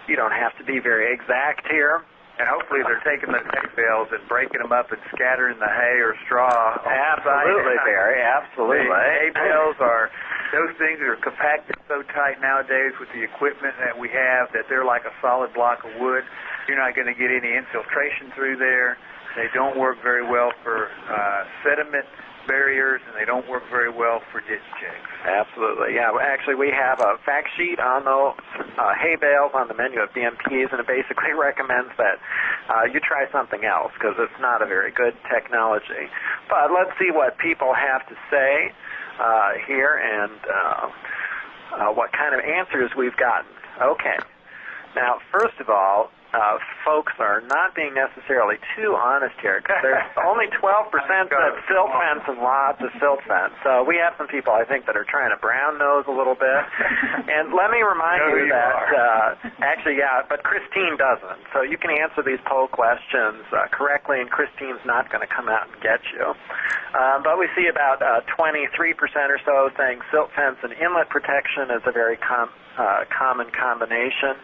You don't have to be very exact here. And hopefully they're taking those hay bales and breaking them up and scattering the hay or straw. Absolutely, Barry, absolutely. Hay bales are those things that are compacted so tight nowadays with the equipment that we have that they're like a solid block of wood. You're not going to get any infiltration through there. They don't work very well for sediment barriers, and they don't work very well for ditch checks. Absolutely, yeah. Actually, we have a fact sheet on the hay bales on the menu of BMPs, and it basically recommends that you try something else because it's not a very good technology. But let's see what people have to say here and what kind of answers we've gotten. Okay. Now, first of all, folks are not being necessarily too honest here because there's only 12% that silt fence and lots of silt fence. So we have some people, I think, that are trying to brown nose a little bit. And let me remind you that, actually, yeah, but Christine doesn't. So you can answer these poll questions correctly, and Christine's not going to come out and get you. But we see about 23% or so saying silt fence and inlet protection is a very common combination.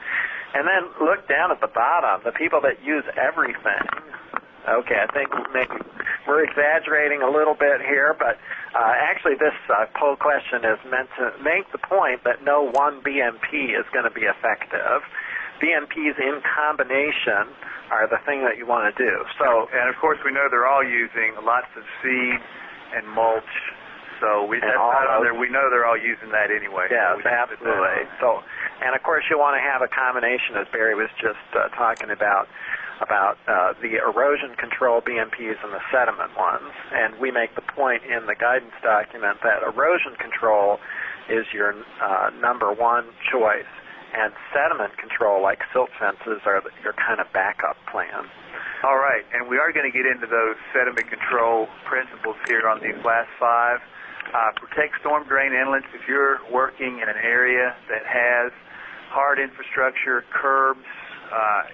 And then look down at the bottom, the people that use everything. Okay, I think maybe we're exaggerating a little bit here, but actually this poll question is meant to make the point that no one BMP is going to be effective. BMPs in combination are the thing that you want to do. So, and of course, we know they're all using lots of seed and mulch. So that's not on there. We know they're all using that anyway. Yeah, absolutely. So, and of course, you want to have a combination, as Barry was just talking about the erosion control BMPs and the sediment ones. And we make the point in the guidance document that erosion control is your number one choice, and sediment control, like silt fences, are your kind of backup plan. All right, and we are going to get into those sediment control principles here on these last 5. Protect storm drain inlets. If you're working in an area that has hard infrastructure, curbs,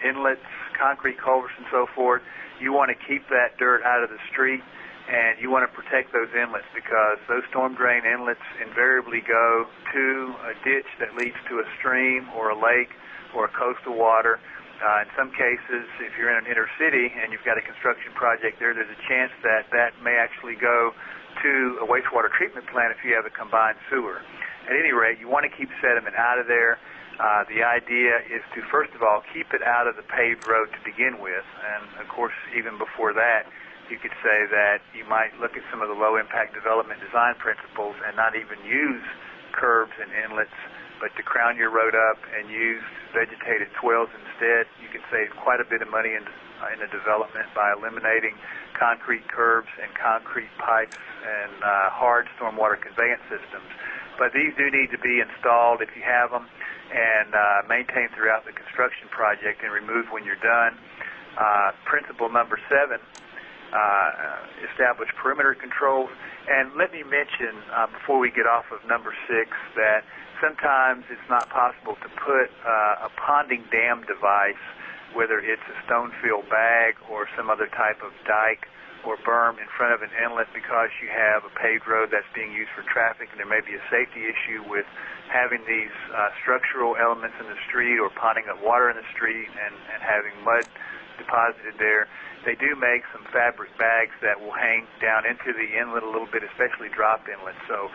inlets, concrete culverts, and so forth, you want to keep that dirt out of the street, and you want to protect those inlets because those storm drain inlets invariably go to a ditch that leads to a stream or a lake or a coastal water. In some cases, if you're in an inner city and you've got a construction project there, there's a chance that that may actually go to a wastewater treatment plant if you have a combined sewer. At any rate, you want to keep sediment out of there. The idea is to, first of all, keep it out of the paved road to begin with. And, of course, even before that, you could say that you might look at some of the low-impact development design principles and not even use curbs and inlets, but to crown your road up and use vegetated swales instead. You can save quite a bit of money in the development by eliminating concrete curbs and concrete pipes and hard stormwater conveyance systems. But these do need to be installed if you have them and maintained throughout the construction project and removed when you're done. Principle number 7, establish perimeter controls. And let me mention, before we get off of number 6, that sometimes it's not possible to put a ponding dam device, whether it's a stone-filled bag or some other type of dike or berm in front of an inlet because you have a paved road that's being used for traffic, and there may be a safety issue with having these structural elements in the street or ponding up water in the street and having mud deposited there. They do make some fabric bags that will hang down into the inlet a little bit, especially drop inlets. So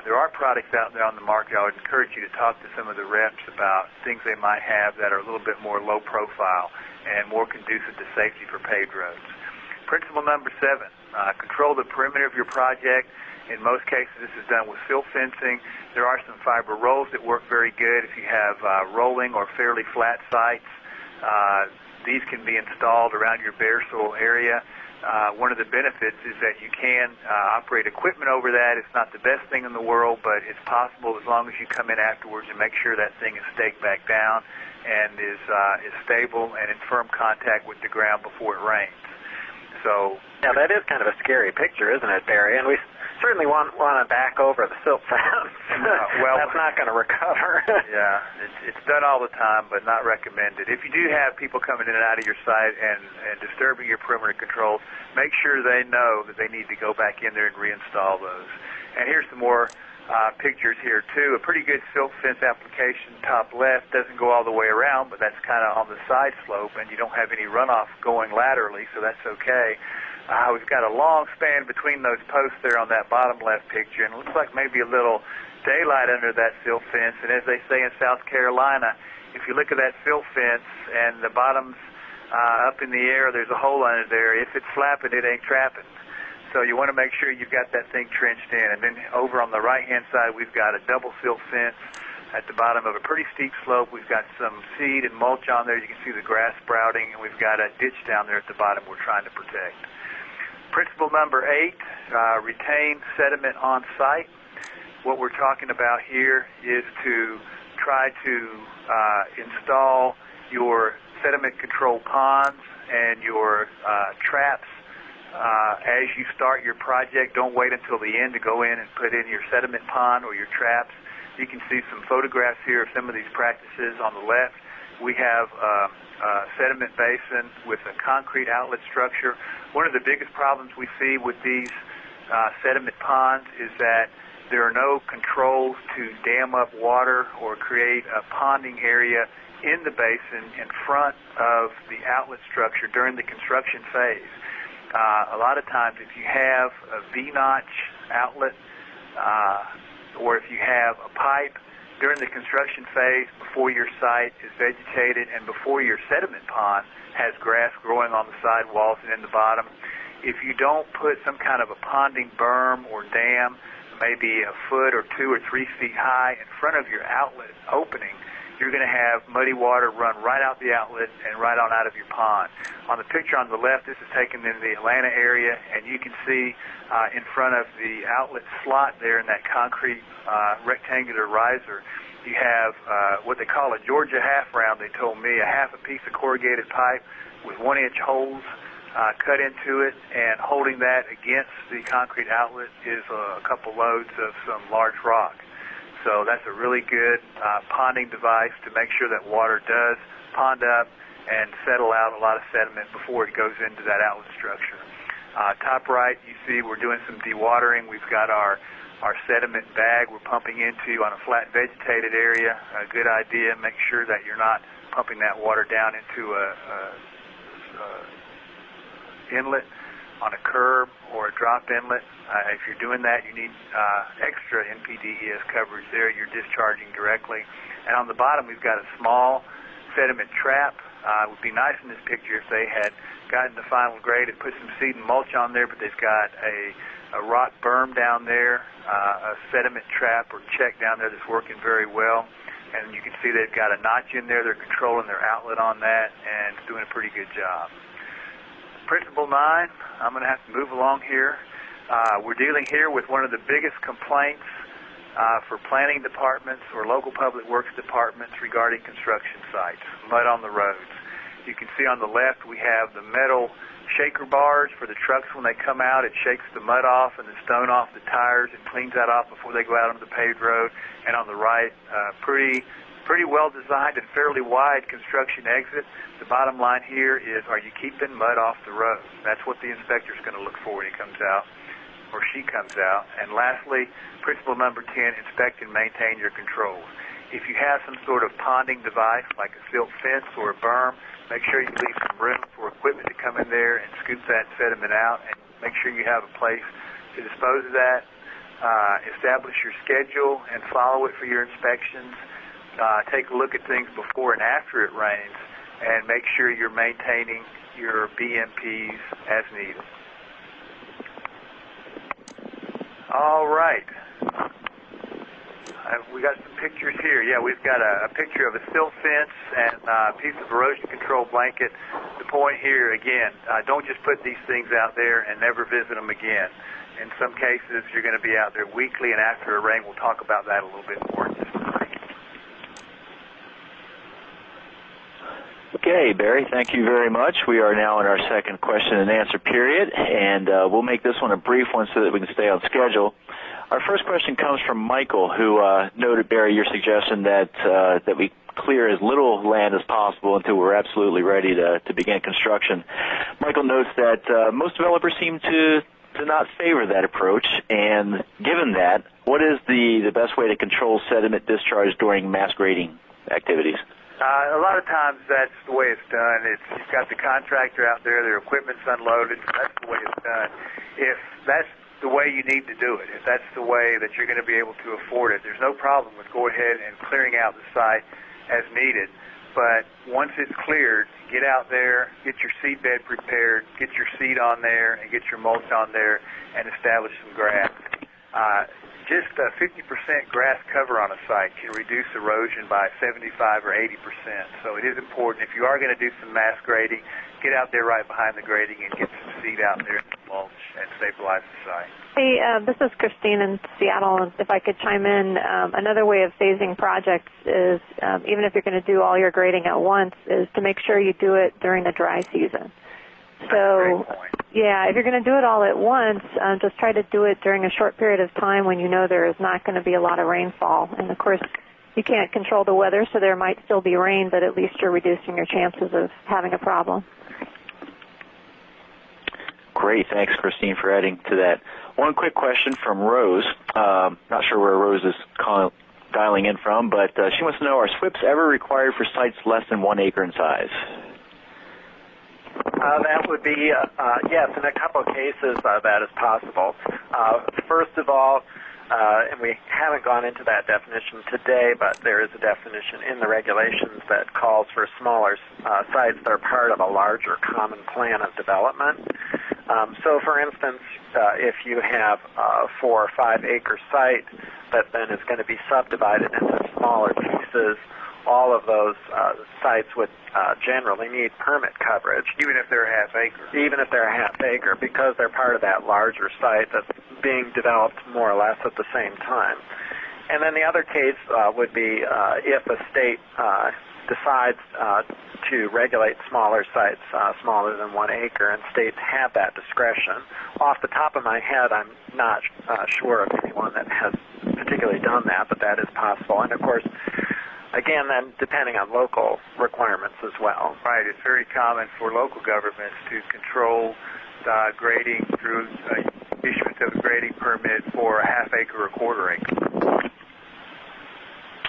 there are products out there on the market. I would encourage you to talk to some of the reps about things they might have that are a little bit more low profile and more conducive to safety for paved roads. Principle number 7, control the perimeter of your project. In most cases, this is done with silt fencing. There are some fiber rolls that work very good if you have rolling or fairly flat sites. These can be installed around your bare soil area. One of the benefits is that you can operate equipment over that. It's not the best thing in the world, but it's possible as long as you come in afterwards and make sure that thing is staked back down and is stable and in firm contact with the ground before it rains. So yeah, that is kind of a scary picture, isn't it, Barry? And we certainly want to back over the silt fence. Well, that's not going to recover. Yeah, it's done all the time, but not recommended. If you do have people coming in and out of your site and disturbing your perimeter controls, make sure they know that they need to go back in there and reinstall those. And here's some more pictures here, too. A pretty good silt fence application, top left, doesn't go all the way around, but that's kind of on the side slope, and you don't have any runoff going laterally, so that's okay. We've got a long span between those posts there on that bottom left picture, and it looks like maybe a little daylight under that silt fence. And as they say in South Carolina, if you look at that silt fence and the bottom's up in the air, there's a hole under there. If it's flapping, it ain't trapping. So you want to make sure you've got that thing trenched in. And then over on the right-hand side, we've got a double silt fence at the bottom of a pretty steep slope. We've got some seed and mulch on there. You can see the grass sprouting, and we've got a ditch down there at the bottom we're trying to protect. Principle number 8, retain sediment on site. What we're talking about here is to try to install your sediment control ponds and your traps as you start your project. Don't wait until the end to go in and put in your sediment pond or your traps. You can see some photographs here of some of these practices. On the left, we have a sediment basin with a concrete outlet structure. One of the biggest problems we see with these sediment ponds is that there are no controls to dam up water or create a ponding area in the basin in front of the outlet structure during the construction phase. A lot of times if you have a V-notch outlet or if you have a pipe during the construction phase, before your site is vegetated and before your sediment pond has grass growing on the sidewalls and in the bottom, if you don't put some kind of a ponding berm or dam, maybe a foot or 2 or 3 feet high in front of your outlet opening, you're going to have muddy water run right out the outlet and right on out of your pond. On the picture on the left, this is taken in the Atlanta area, and you can see in front of the outlet slot there in that concrete rectangular riser, you have what they call a Georgia half round, they told me, a half a piece of corrugated pipe with 1-inch holes cut into it, and holding that against the concrete outlet is a couple loads of some large rock. So that's a really good ponding device to make sure that water does pond up and settle out a lot of sediment before it goes into that outlet structure. Top right, you see we're doing some dewatering. We've got our sediment bag we're pumping into on a flat vegetated area. A good idea, make sure that you're not pumping that water down into a inlet on a curb or a drop inlet. If you're doing that, you need extra NPDES coverage there. You're discharging directly. And on the bottom, we've got a small sediment trap. It would be nice in this picture if they had gotten the final grade and put some seed and mulch on there, but they've got a rock berm down there, a sediment trap or check down there that's working very well. And you can see they've got a notch in there. They're controlling their outlet on that and it's doing a pretty good job. Principle 9, I'm going to have to move along here. We're dealing here with one of the biggest complaints for planning departments or local public works departments regarding construction sites, mud on the roads. You can see on the left we have the metal shaker bars for the trucks when they come out. It shakes the mud off and the stone off the tires and cleans that off before they go out on the paved road. And on the right, pretty well designed and fairly wide construction exit. The bottom line here is, are you keeping mud off the road? That's what the inspector's going to look for when he comes out, or she comes out. And lastly, principle number 10, inspect and maintain your controls. If you have some sort of ponding device, like a silt fence or a berm, make sure you leave some room for equipment to come in there and scoop that sediment out, and make sure you have a place to dispose of that. Establish your schedule and follow it for your inspections. Take a look at things before and after it rains, and make sure you're maintaining your BMPs as needed. All right. We got some pictures here. Yeah, we've got a picture of a silt fence and a piece of erosion control blanket. The point here, again, don't just put these things out there and never visit them again. In some cases, you're going to be out there weekly, and after a rain, we'll talk about that a little bit more in just a minute. Okay, Barry, thank you very much. We are now in our second question and answer period, and we'll make this one a brief one so that we can stay on schedule. Our first question comes from Michael, who noted, Barry, your suggestion that we clear as little land as possible until we're absolutely ready to begin construction. Michael notes that most developers seem to not favor that approach, and given that, what is the best way to control sediment discharge during mass grading activities? A lot of times that's the way it's done. You've got the contractor out there, their equipment's unloaded, that's the way it's done. If that's the way you need to do it, if that's the way that you're going to be able to afford it, there's no problem with go ahead and clearing out the site as needed. But once it's cleared, get out there, get your seed bed prepared, get your seed on there, and get your mulch on there, and establish some grass. Just 50% grass cover on a site can reduce erosion by 75 or 80%. So it is important, if you are going to do some mass grading, get out there right behind the grading and get some seed out there and mulch and stabilize the site. Hey, this is Christine in Seattle. If I could chime in, another way of phasing projects is, even if you're going to do all your grading at once, is to make sure you do it during the dry season. So, yeah, if you're going to do it all at once, just try to do it during a short period of time when you know there is not going to be a lot of rainfall. And, of course, you can't control the weather, so there might still be rain, but at least you're reducing your chances of having a problem. Great. Thanks, Christine, for adding to that. One quick question from Rose. Not sure where Rose is dialing in from, but she wants to know, are SWPPs ever required for sites less than 1 acre in size? That would be, yes, in a couple of cases that is possible. First of all, and we haven't gone into that definition today, but there is a definition in the regulations that calls for smaller sites that are part of a larger common plan of development. So, for instance, if you have a 4 or 5 acre site that then is going to be subdivided into smaller pieces, all of those sites would generally need permit coverage. Even if they're half acre? Even if they're a half acre, because they're part of that larger site that's being developed more or less at the same time. And then the other case would be if a state decides to regulate smaller sites, smaller than 1 acre, and states have that discretion. Off the top of my head, I'm not sure of anyone that has particularly done that, but that is possible. And, of course, again, then depending on local requirements as well. Right. It's very common for local governments to control grading through issuance of a grading permit for a half acre or quarter acre.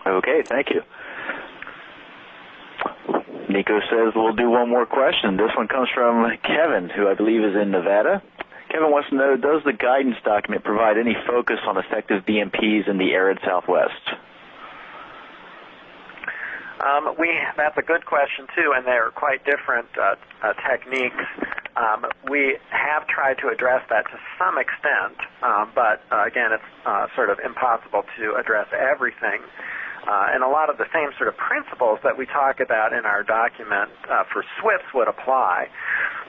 Okay, thank you. Nico says we'll do one more question. This one comes from Kevin, who I believe is in Nevada. Kevin wants to know, does the guidance document provide any focus on effective BMPs in the arid Southwest? That's a good question, too, and they're quite different techniques. We have tried to address that to some extent, but, again, it's sort of impossible to address everything. And a lot of the same sort of principles that we talk about in our document for SWPPPs would apply.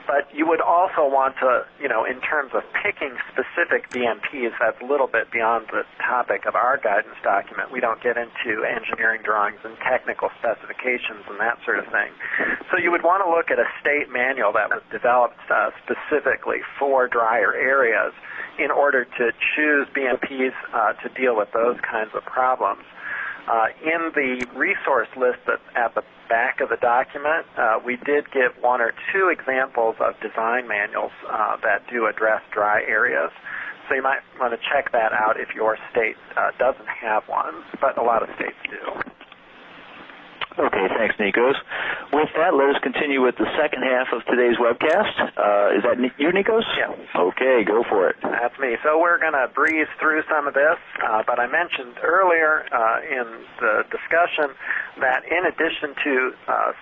But you would also want to, in terms of picking specific BMPs, that's a little bit beyond the topic of our guidance document. We don't get into engineering drawings and technical specifications and that sort of thing. So you would want to look at a state manual that was developed specifically for drier areas in order to choose BMPs to deal with those kinds of problems. In the resource list at the back of the document, we did give 1 or 2 examples of design manuals that do address dry areas. So you might want to check that out if your state doesn't have one, but a lot of states do. Okay, thanks, Nikos. With that, let us continue with the second half of today's webcast. Is that you, Nikos? Yeah. Okay, go for it. That's me. So we're going to breeze through some of this, but I mentioned earlier in the discussion that in addition to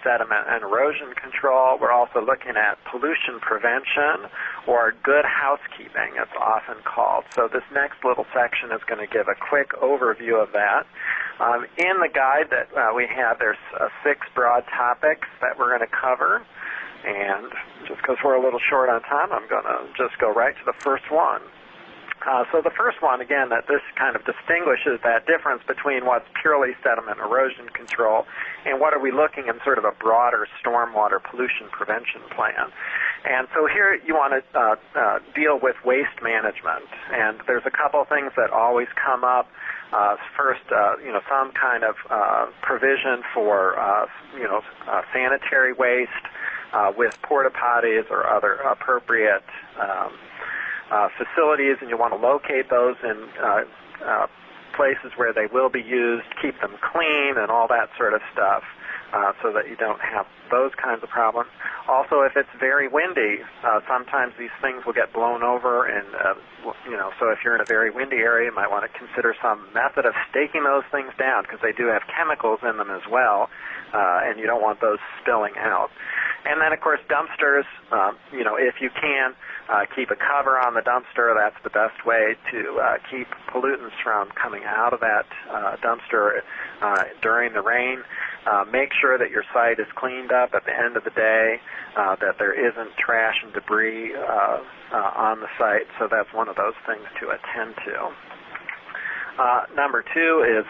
sediment and erosion control, we're also looking at pollution prevention, or good housekeeping, it's often called. So this next little section is going to give a quick overview of that. In the guide that we have, there's 6 broad topics that we're going to cover. And just because we're a little short on time, I'm going to just go right to the first one. So the first one, again, that this kind of distinguishes that difference between what's purely sediment erosion control and what are we looking in sort of a broader stormwater pollution prevention plan. And so here you want to deal with waste management. And there's a couple of things that always come up. First, some kind of provision for, sanitary waste with porta potties or other appropriate facilities, and you want to locate those in places where they will be used, keep them clean, and all that sort of stuff, so that you don't have those kinds of problems. Also, if it's very windy, sometimes these things will get blown over, and so if you're in a very windy area, you might want to consider some method of staking those things down, because they do have chemicals in them as well, and you don't want those spilling out. And then, of course, dumpsters, if you can, keep a cover on the dumpster. That's the best way to keep pollutants from coming out of that dumpster during the rain. Make sure that your site is cleaned up at the end of the day, that there isn't trash and debris on the site. So that's one of those things to attend to. Number 2 is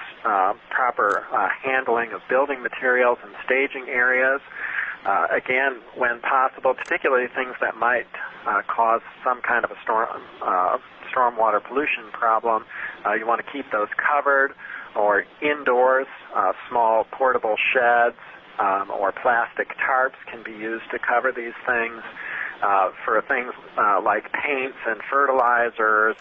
proper handling of building materials and staging areas. Again, when possible, particularly things that might cause some kind of a stormwater pollution problem, you want to keep those covered, or indoors, small portable sheds or plastic tarps can be used to cover these things. For things like paints and fertilizers,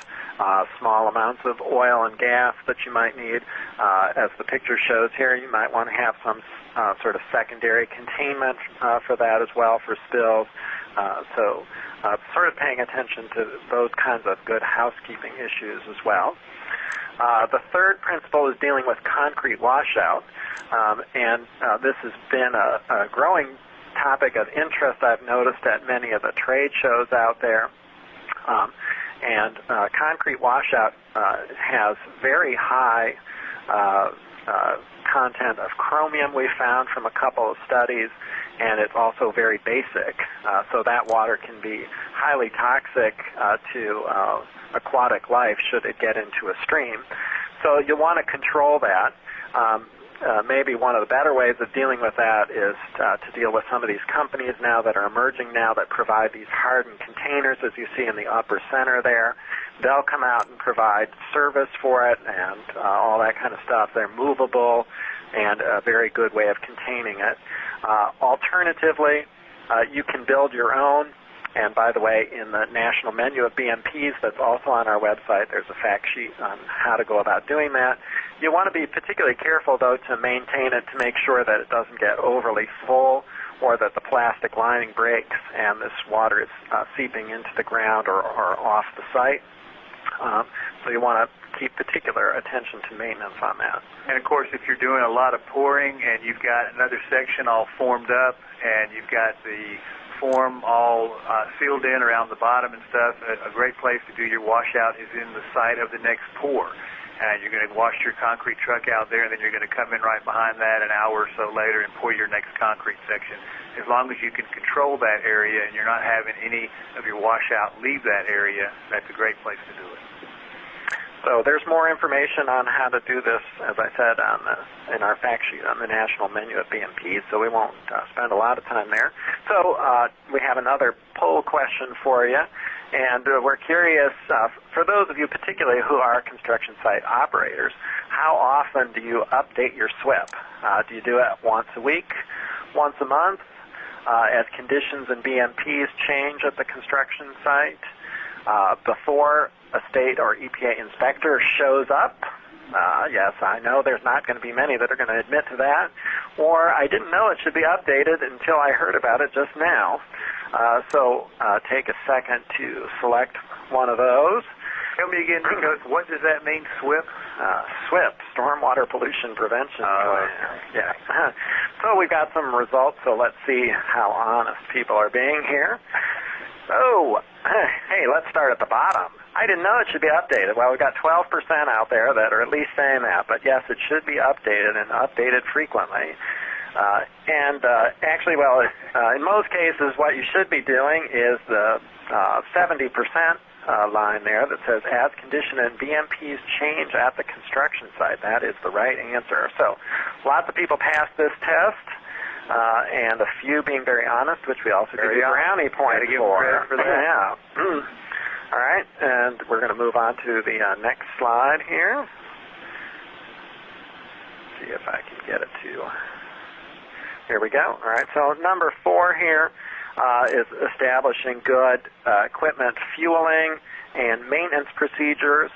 small amounts of oil and gas that you might need. As the picture shows here, you might want to have some sort of secondary containment for that as well, for spills. So sort of paying attention to those kinds of good housekeeping issues as well. The third principle is dealing with concrete washout, and this has been a growing topic of interest I've noticed at many of the trade shows out there. And concrete washout has very high content of chromium we found from a couple of studies, and it's also very basic. So that water can be highly toxic to aquatic life should it get into a stream. So you want to control that. Maybe one of the better ways of dealing with that is to deal with some of these companies now that are emerging now that provide these hardened containers, as you see in the upper center there. They'll come out and provide service for it and all that kind of stuff. They're movable and a very good way of containing it. Alternatively, you can build your own. And by the way, in the national menu of BMPs that's also on our website, there's a fact sheet on how to go about doing that. You want to be particularly careful, though, to maintain it to make sure that it doesn't get overly full or that the plastic lining breaks and this water is seeping into the ground or off the site. So you want to keep particular attention to maintenance on that. And, of course, if you're doing a lot of pouring and you've got another section all formed up and you've got the form all sealed in around the bottom and stuff, a great place to do your washout is in the site of the next pour. And you're going to wash your concrete truck out there, and then you're going to come in right behind that an hour or so later and pour your next concrete section. As long as you can control that area and you're not having any of your washout leave that area, that's a great place to do it. So there's more information on how to do this, as I said, in our fact sheet on the national menu at BMPs, so we won't spend a lot of time there. So we have another poll question for you, and we're curious, for those of you particularly who are construction site operators, how often do you update your SWP? Do you do it once a week, once a month, as conditions and BMPs change at the construction site, before a state or EPA inspector shows up? Yes, I know there's not going to be many that are going to admit to that. Or I didn't know it should be updated until I heard about it just now. So take a second to select one of those. Tell me again, because what does that mean, SWP? SWP, Stormwater Pollution Prevention. Yeah. So we've got some results, so let's see how honest people are being here. So, hey, let's start at the bottom. I didn't know it should be updated. Well, we've got 12% out there that are at least saying that, but yes, it should be updated and updated frequently. Actually, in most cases, what you should be doing is the 70% line there that says, as condition and BMPs change at the construction site. That is the right answer. So lots of people passed this test. And a few being very honest, which we also give you brownie points for that. Yeah. All right, and we're going to move on to the next slide here. See if I can get it to. Here we go. All right, so number 4 here is establishing good equipment fueling and maintenance procedures.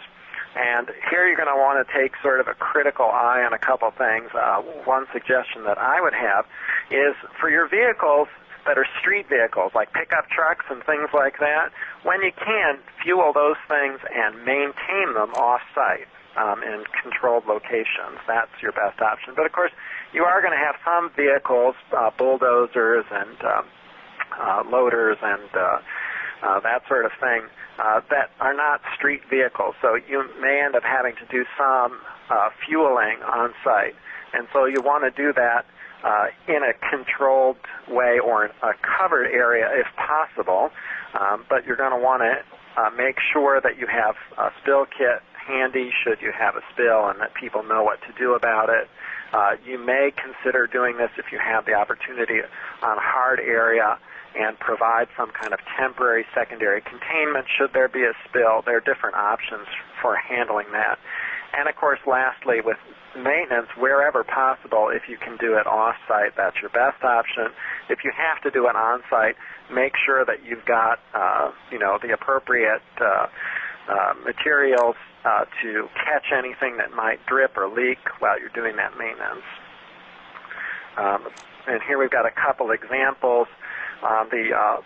And here you're going to want to take sort of a critical eye on a couple things. One suggestion that I would have is for your vehicles that are street vehicles, like pickup trucks and things like that, when you can, fuel those things and maintain them off-site in controlled locations. That's your best option. But, of course, you are going to have some vehicles, bulldozers and loaders and that sort of thing, that are not street vehicles. So you may end up having to do some fueling on site. And so you want to do that in a controlled way or in a covered area if possible. But you're going to want to make sure that you have a spill kit handy should you have a spill and that people know what to do about it. You may consider doing this if you have the opportunity on a hard area and provide some kind of temporary secondary containment should there be a spill. There are different options for handling that. And, of course, lastly, with maintenance, wherever possible, if you can do it off-site, that's your best option. If you have to do it on-site, make sure that you've got, the appropriate materials to catch anything that might drip or leak while you're doing that maintenance. And here we've got a couple examples. The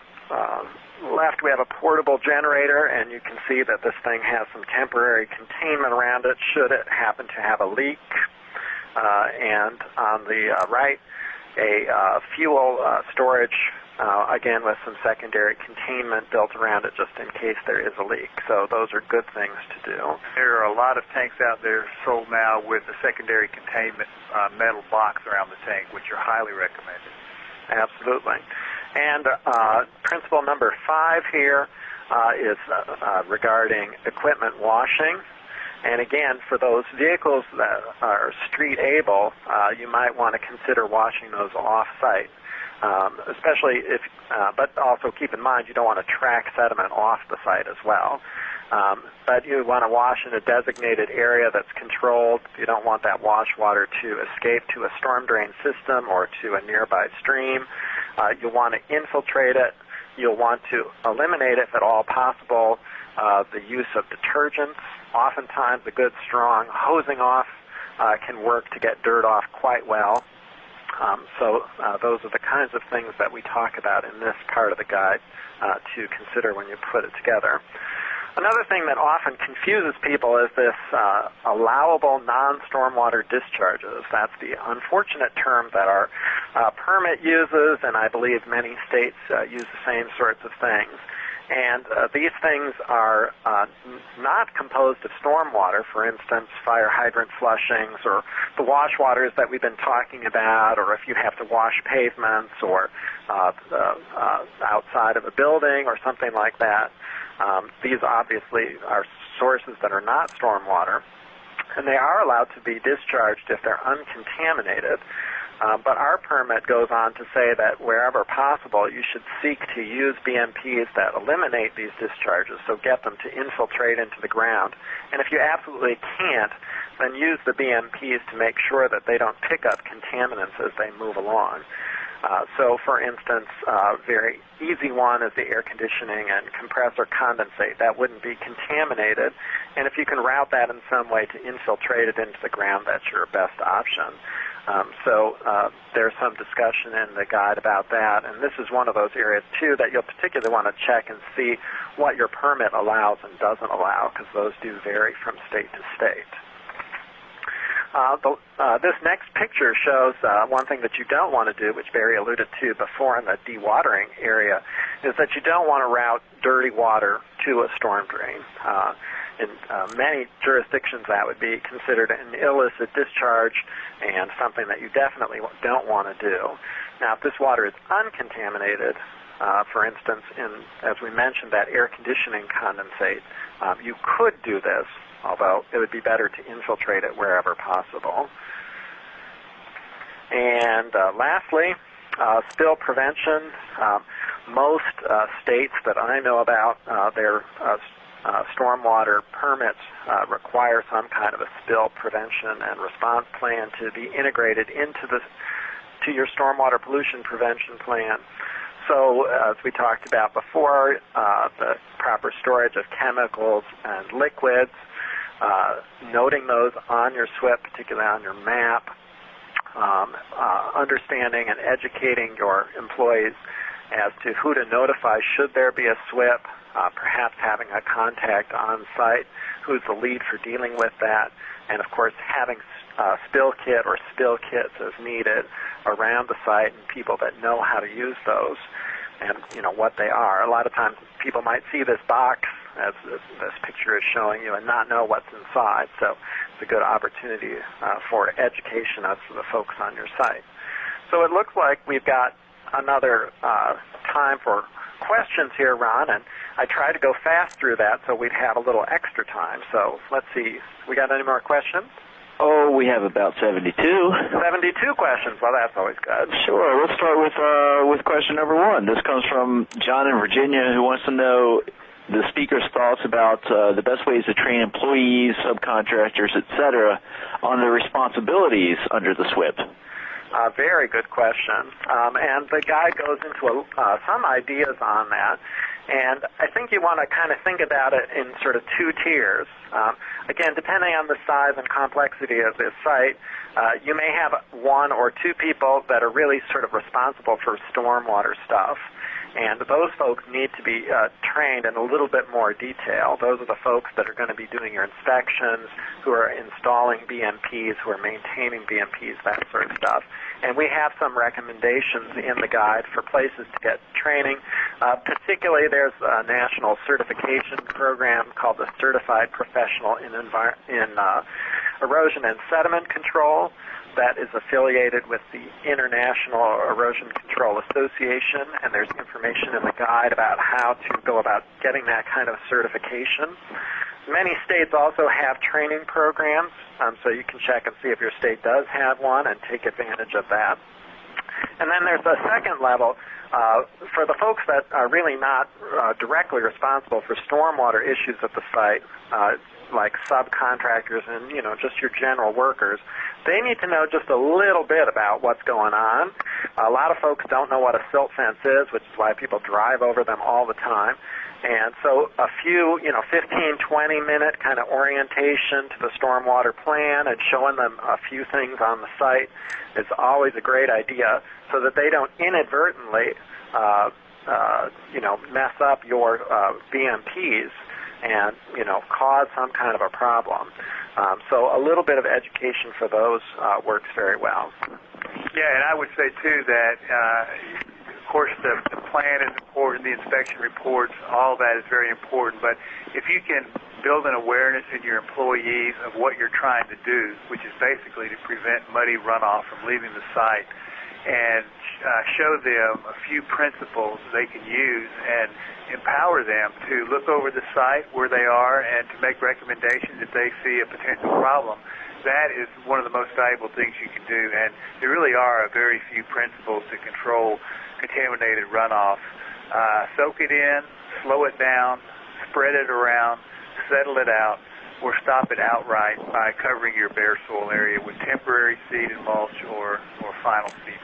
left, we have a portable generator, and you can see that this thing has some temporary containment around it should it happen to have a leak. And on the right, a fuel storage, again with some secondary containment built around it just in case there is a leak. So those are good things to do. There are a lot of tanks out there sold now with the secondary containment metal box around the tank, which are highly recommended. Absolutely. And principle number 5 here is regarding equipment washing. And again, for those vehicles that are street able, you might want to consider washing those off-site, especially if, but also keep in mind you don't want to track sediment off the site as well. But you want to wash in a designated area that's controlled. You don't want that wash water to escape to a storm drain system or to a nearby stream. You'll want to infiltrate it. You'll want to eliminate, if at all possible, the use of detergents. Oftentimes, a good, strong hosing off can work to get dirt off quite well. So those are the kinds of things that we talk about in this part of the guide to consider when you put it together. Another thing that often confuses people is this allowable non-stormwater discharges. That's the unfortunate term that our permit uses, and I believe many states use the same sorts of things. And these things are not composed of stormwater, for instance, fire hydrant flushings or the wash waters that we've been talking about, or if you have to wash pavements or outside of a building or something like that. These obviously are sources that are not stormwater, and they are allowed to be discharged if they're uncontaminated. But our permit goes on to say that wherever possible, you should seek to use BMPs that eliminate these discharges, so get them to infiltrate into the ground. And if you absolutely can't, then use the BMPs to make sure that they don't pick up contaminants as they move along. So, for instance, a very easy one is the air conditioning and compressor condensate. That wouldn't be contaminated. And if you can route that in some way to infiltrate it into the ground, that's your best option. So there's some discussion in the guide about that. And this is one of those areas, too, that you'll particularly want to check and see what your permit allows and doesn't allow, because those do vary from state to state. This next picture shows one thing that you don't want to do, which Barry alluded to before in the dewatering area, is that you don't want to route dirty water to a storm drain. In many jurisdictions, that would be considered an illicit discharge and something that you definitely don't want to do. Now, if this water is uncontaminated, for instance, as we mentioned, that air conditioning condensate, you could do this, although it would be better to infiltrate it wherever possible. And lastly, spill prevention. Most states that I know about, their stormwater permits require some kind of a spill prevention and response plan to be integrated to your stormwater pollution prevention plan. So, as we talked about before, the proper storage of chemicals and liquids, noting those on your SWP, particularly on your map, understanding and educating your employees as to who to notify should there be a SWP, perhaps having a contact on site who's the lead for dealing with that, and of course having spill kit or spill kits as needed around the site and people that know how to use those and what they are. A lot of times people might see this box, as this picture is showing you, and not know what's inside, so it's a good opportunity for education of the folks on your site. So it looks like we've got another time for questions here, Ron, and I tried to go fast through that so we'd have a little extra time. So let's see. We got any more questions? Oh, we have about 72. 72 questions. Well, that's always good. Sure. Let's start with question number 1. This comes from John in Virginia, who wants to know the speaker's thoughts about the best ways to train employees, subcontractors, etc., on their responsibilities under the SWP. Very good question. And the guide goes into some ideas on that. And I think you want to kind of think about it in sort of 2 tiers. Again, depending on the size and complexity of this site, you may have 1 or 2 people that are really sort of responsible for stormwater stuff. And those folks need to be trained in a little bit more detail. Those are the folks that are going to be doing your inspections, who are installing BMPs, who are maintaining BMPs, that sort of stuff. And we have some recommendations in the guide for places to get training. Particularly, there's a national certification program called the Certified Professional in Erosion and Sediment Control that is affiliated with the International Erosion Control Association, and there's information in the guide about how to go about getting that kind of certification. Many states also have training programs, so you can check and see if your state does have one and take advantage of that. And then there's a second level for the folks that are really not directly responsible for stormwater issues at the site, like subcontractors and, just your general workers. They need to know just a little bit about what's going on. A lot of folks don't know what a silt fence is, which is why people drive over them all the time. And so a few, 15, 20-minute kind of orientation to the stormwater plan and showing them a few things on the site is always a great idea so that they don't inadvertently, mess up your BMPs and, cause some kind of a problem. So a little bit of education for those works very well. Yeah, and I would say, too, that, of course, the plan is important, the inspection reports, all that is very important. But if you can build an awareness in your employees of what you're trying to do, which is basically to prevent muddy runoff from leaving the site, and show them a few principles they can use and empower them to look over the site where they are and to make recommendations if they see a potential problem, that is one of the most valuable things you can do. And there really are very few principles to control contaminated runoff. Soak it in, slow it down, spread it around, settle it out, or stop it outright by covering your bare soil area with temporary seed and mulch or final seed.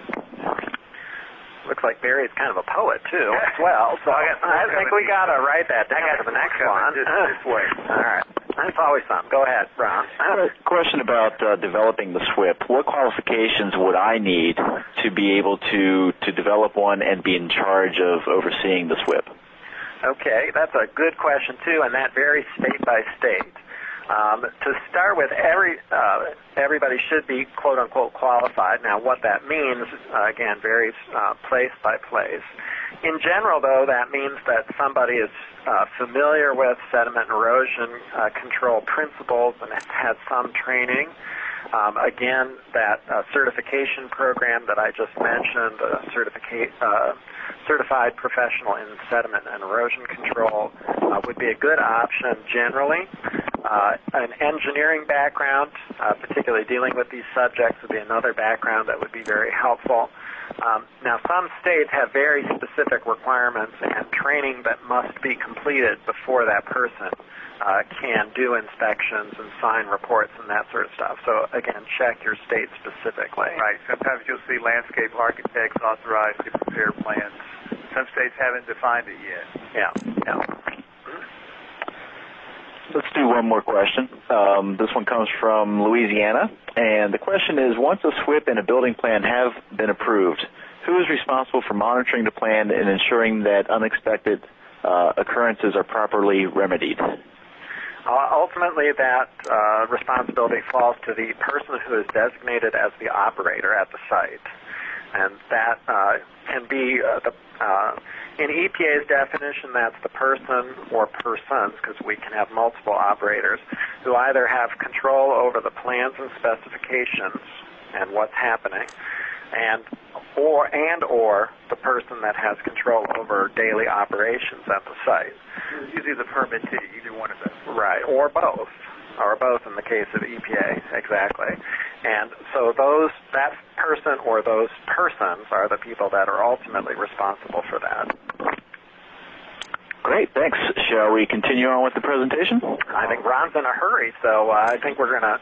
Looks like Barry's kind of a poet, too, as well. So I think we got to write that down for the next one. This way. All right. That's always something. Go ahead, Ron. I have a question about developing the SWP. What qualifications would I need to be able to develop one and be in charge of overseeing the SWP? Okay, that's a good question, too, and that varies state by state. To start with, everybody should be quote-unquote qualified. Now, what that means, again, varies place by place. In general, though, that means that somebody is familiar with sediment and erosion control principles and has had some training. Again, that certification program that I just mentioned, Certified Professional in Sediment and Erosion Control, would be a good option generally. An engineering background, particularly dealing with these subjects, would be another background that would be very helpful. Now, some states have very specific requirements and training that must be completed before that person can do inspections and sign reports and that sort of stuff. So, again, check your state specifically. Right. Sometimes you'll see landscape architects authorized to prepare plans. Some states haven't defined it yet. Yeah. Let's do one more question. This one comes from Louisiana, and the question is, once a SWP and a building plan have been approved, who is responsible for monitoring the plan and ensuring that unexpected occurrences are properly remedied? Ultimately, that responsibility falls to the person who is designated as the operator at the site. And that can be, in EPA's definition, that's the person or persons, because we can have multiple operators, who either have control over the plans and specifications and what's happening, or the person that has control over daily operations at the site. Usually the permittee, either one of them. Right, or both in the case of EPA, exactly. And so that person or those persons are the people that are ultimately responsible for that. Great, thanks. Shall we continue on with the presentation? I think Ron's in a hurry, so I think we're going to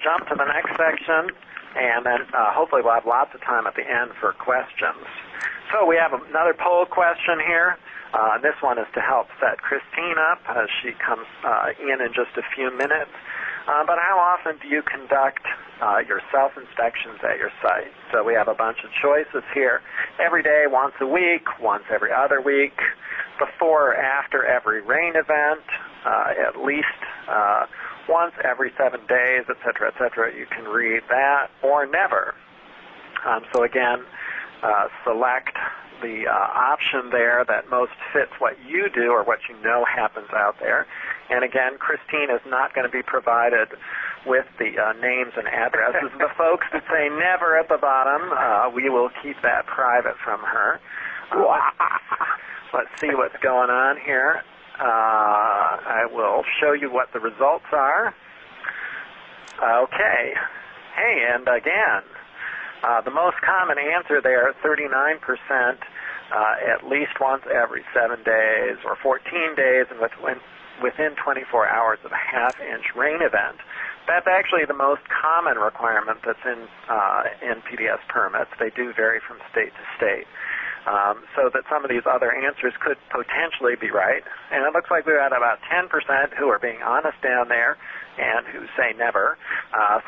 jump to the next section, and then hopefully we'll have lots of time at the end for questions. So we have another poll question here. This one is to help set Christine up as she comes in just a few minutes. But how often do you conduct your self-inspections at your site? So we have a bunch of choices here. Every day, once a week, once every other week, before or after every rain event, at least once every 7 days, et cetera, you can read that, or never. So again, select the option there that most fits what you do or what you know happens out there. And again, Christine is not going to be provided with the names and addresses of the folks that say never at the bottom. We will keep that private from her. Let's see what's going on here. I will show you what the results are. Okay. Hey, and again, the most common answer there, 39%, at least once every 7 days or 14 days and within 24 hours of a half-inch rain event. That's actually the most common requirement that's in PDS permits. They do vary from state to state. So that some of these other answers could potentially be right. And it looks like we've got about 10% who are being honest down there and who say never.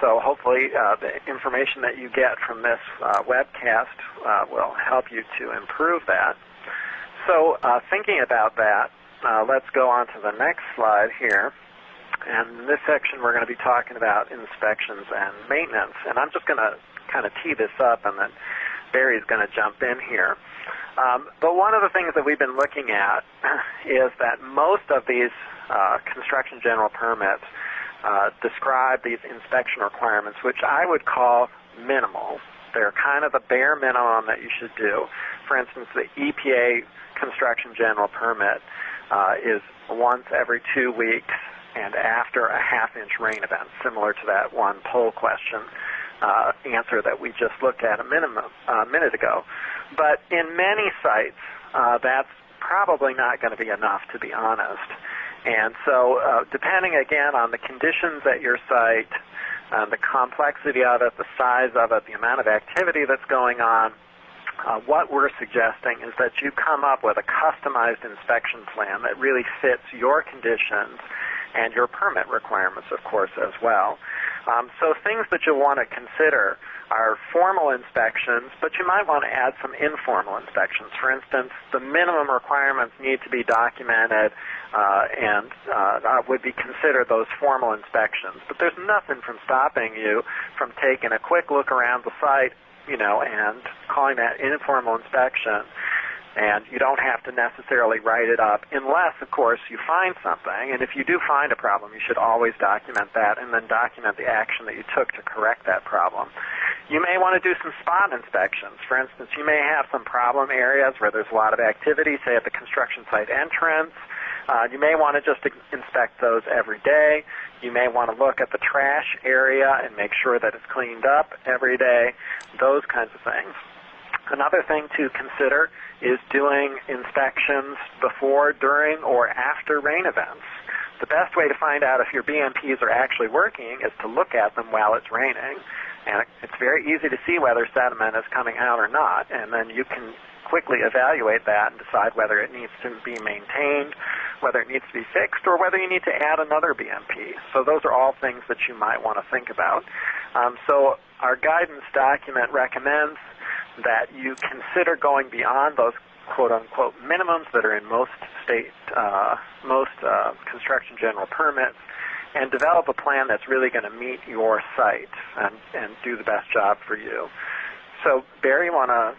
So hopefully the information that you get from this webcast will help you to improve that. So thinking about that, let's go on to the next slide here. And in this section, we're going to be talking about inspections and maintenance. And I'm just going to kind of tee this up, and then Barry's going to jump in here. But one of the things that we've been looking at is that most of these construction general permits describe these inspection requirements, which I would call minimal. They're kind of the bare minimum that you should do. For instance, the EPA construction general permit is once every 2 weeks and after a half-inch rain event, similar to that one poll question answer that we just looked at a minute ago. But in many sites, that's probably not going to be enough, to be honest. And so depending, again, on the conditions at your site, the complexity of it, the size of it, the amount of activity that's going on, what we're suggesting is that you come up with a customized inspection plan that really fits your conditions and your permit requirements, of course, as well. So things that you'll want to consider are formal inspections, but you might want to add some informal inspections. For instance, the minimum requirements need to be documented and would be considered those formal inspections. But there's nothing from stopping you from taking a quick look around the site, and calling that informal inspection. And you don't have to necessarily write it up unless, of course, you find something. And if you do find a problem, you should always document that and then document the action that you took to correct that problem. You may want to do some spot inspections. For instance, you may have some problem areas where there's a lot of activity, say at the construction site entrance. You may want to just inspect those every day. You may want to look at the trash area and make sure that it's cleaned up every day, those kinds of things. Another thing to consider is doing inspections before, during, or after rain events. The best way to find out if your BMPs are actually working is to look at them while it's raining. And it's very easy to see whether sediment is coming out or not, and then you can quickly evaluate that and decide whether it needs to be maintained, whether it needs to be fixed, or whether you need to add another BMP. So those are all things that you might want to think about. So our guidance document recommends that you consider going beyond those quote-unquote minimums that are in most construction general permits and develop a plan that's really going to meet your site and do the best job for you. So, Barry, you want to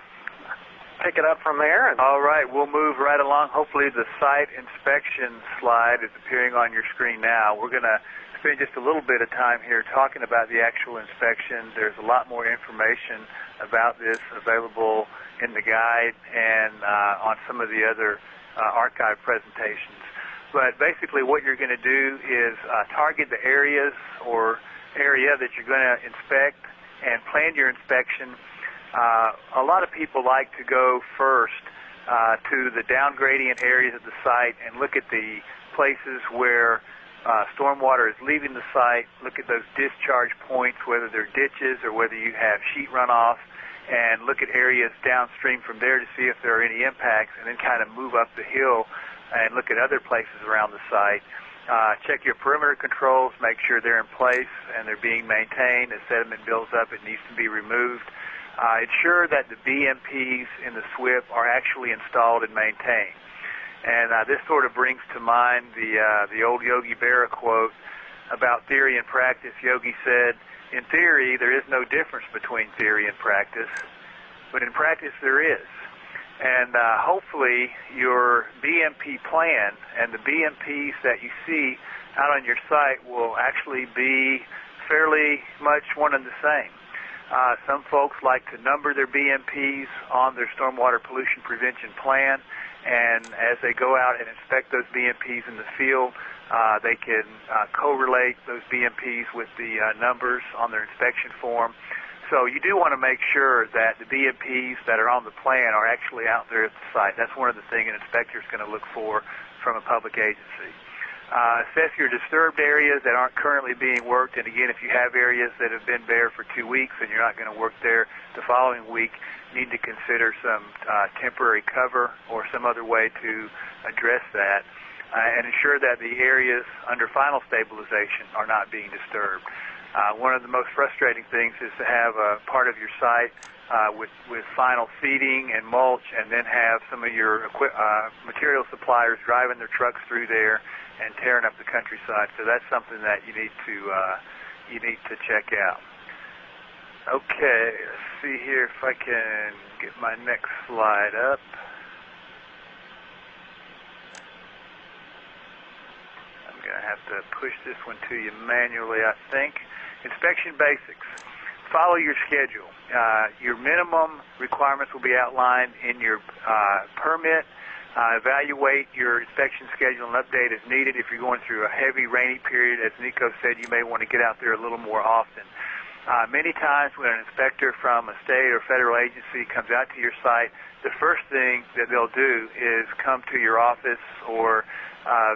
pick it up from there? All right, we'll move right along. Hopefully the site inspection slide is appearing on your screen now. We're going to spend just a little bit of time here talking about the actual inspection. There's a lot more information about this available in the guide and on some of the other archive presentations. But basically what you're going to do is target the areas or area that you're going to inspect and plan your inspection. A lot of people like to go first to the down gradient areas of the site and look at the places where stormwater is leaving the site, look at those discharge points, whether they're ditches or whether you have sheet runoff, and look at areas downstream from there to see if there are any impacts, and then kind of move up the hill and look at other places around the site. Check your perimeter controls, make sure they're in place and they're being maintained. As sediment builds up, it needs to be removed. Ensure that the BMPs in the SWP are actually installed and maintained. And this sort of brings to mind the old Yogi Berra quote about theory and practice. Yogi said, in theory, there is no difference between theory and practice, but in practice there is. And hopefully your BMP plan and the BMPs that you see out on your site will actually be fairly much one and the same. Some folks like to number their BMPs on their stormwater pollution prevention plan, and as they go out and inspect those BMPs in the field, they can correlate those BMPs with the numbers on their inspection form. So you do want to make sure that the BMPs that are on the plan are actually out there at the site. That's one of the things an inspector is going to look for from a public agency. Assess your disturbed areas that aren't currently being worked. And again, if you have areas that have been bare for 2 weeks and you're not going to work there the following week, you need to consider some temporary cover or some other way to address that. And ensure that the areas under final stabilization are not being disturbed. One of the most frustrating things is to have a part of your site with final seeding and mulch, and then have some of your material suppliers driving their trucks through there and tearing up the countryside. So that's something that you need to check out. Okay, let's see here if I can get my next slide up. I'm going to have to push this one to you manually, I think. Inspection basics. Follow your schedule. Your minimum requirements will be outlined in your permit. Evaluate your inspection schedule and update as needed. If you're going through a heavy rainy period, as Nico said, you may want to get out there a little more often. Many times when an inspector from a state or federal agency comes out to your site, the first thing that they'll do is come to your office or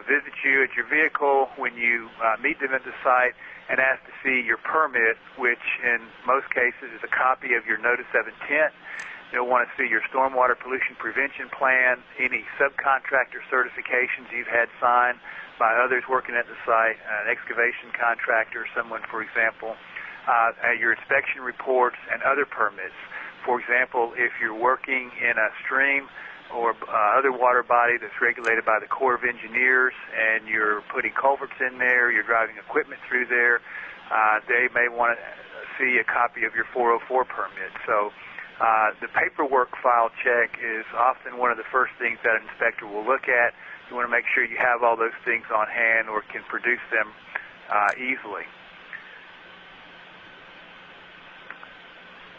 visit you at your vehicle when you meet them at the site and ask to see your permit, which in most cases is a copy of your notice of intent. They'll want to see your stormwater pollution prevention plan, any subcontractor certifications you've had signed by others working at the site, an excavation contractor, someone, for example, your inspection reports and other permits. For example, if you're working in a stream or other water body that's regulated by the Corps of Engineers and you're putting culverts in there, you're driving equipment through there, they may want to see a copy of your 404 permit. So the paperwork file check is often one of the first things that an inspector will look at. You want to make sure you have all those things on hand or can produce them easily.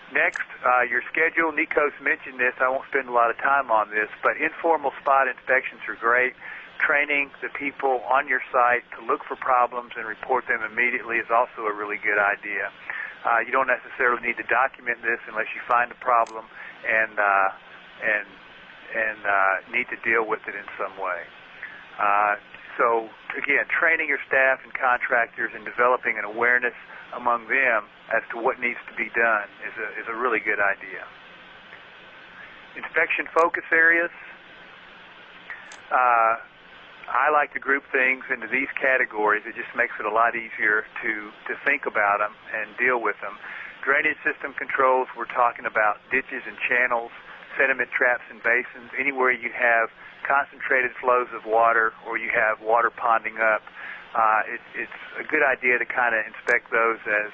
Next, your schedule. Nico's mentioned this. I won't spend a lot of time on this, but informal spot inspections are great. Training the people on your site to look for problems and report them immediately is also a really good idea. You don't necessarily need to document this unless you find a problem and need to deal with it in some way. So again, training your staff and contractors and developing an awareness among them as to what needs to be done is a really good idea. Inspection focus areas. I like to group things into these categories. It just makes it a lot easier to think about them and deal with them. Drainage system controls, we're talking about ditches and channels, sediment traps and basins, anywhere you have concentrated flows of water or you have water ponding up. It's a good idea to kind of inspect those as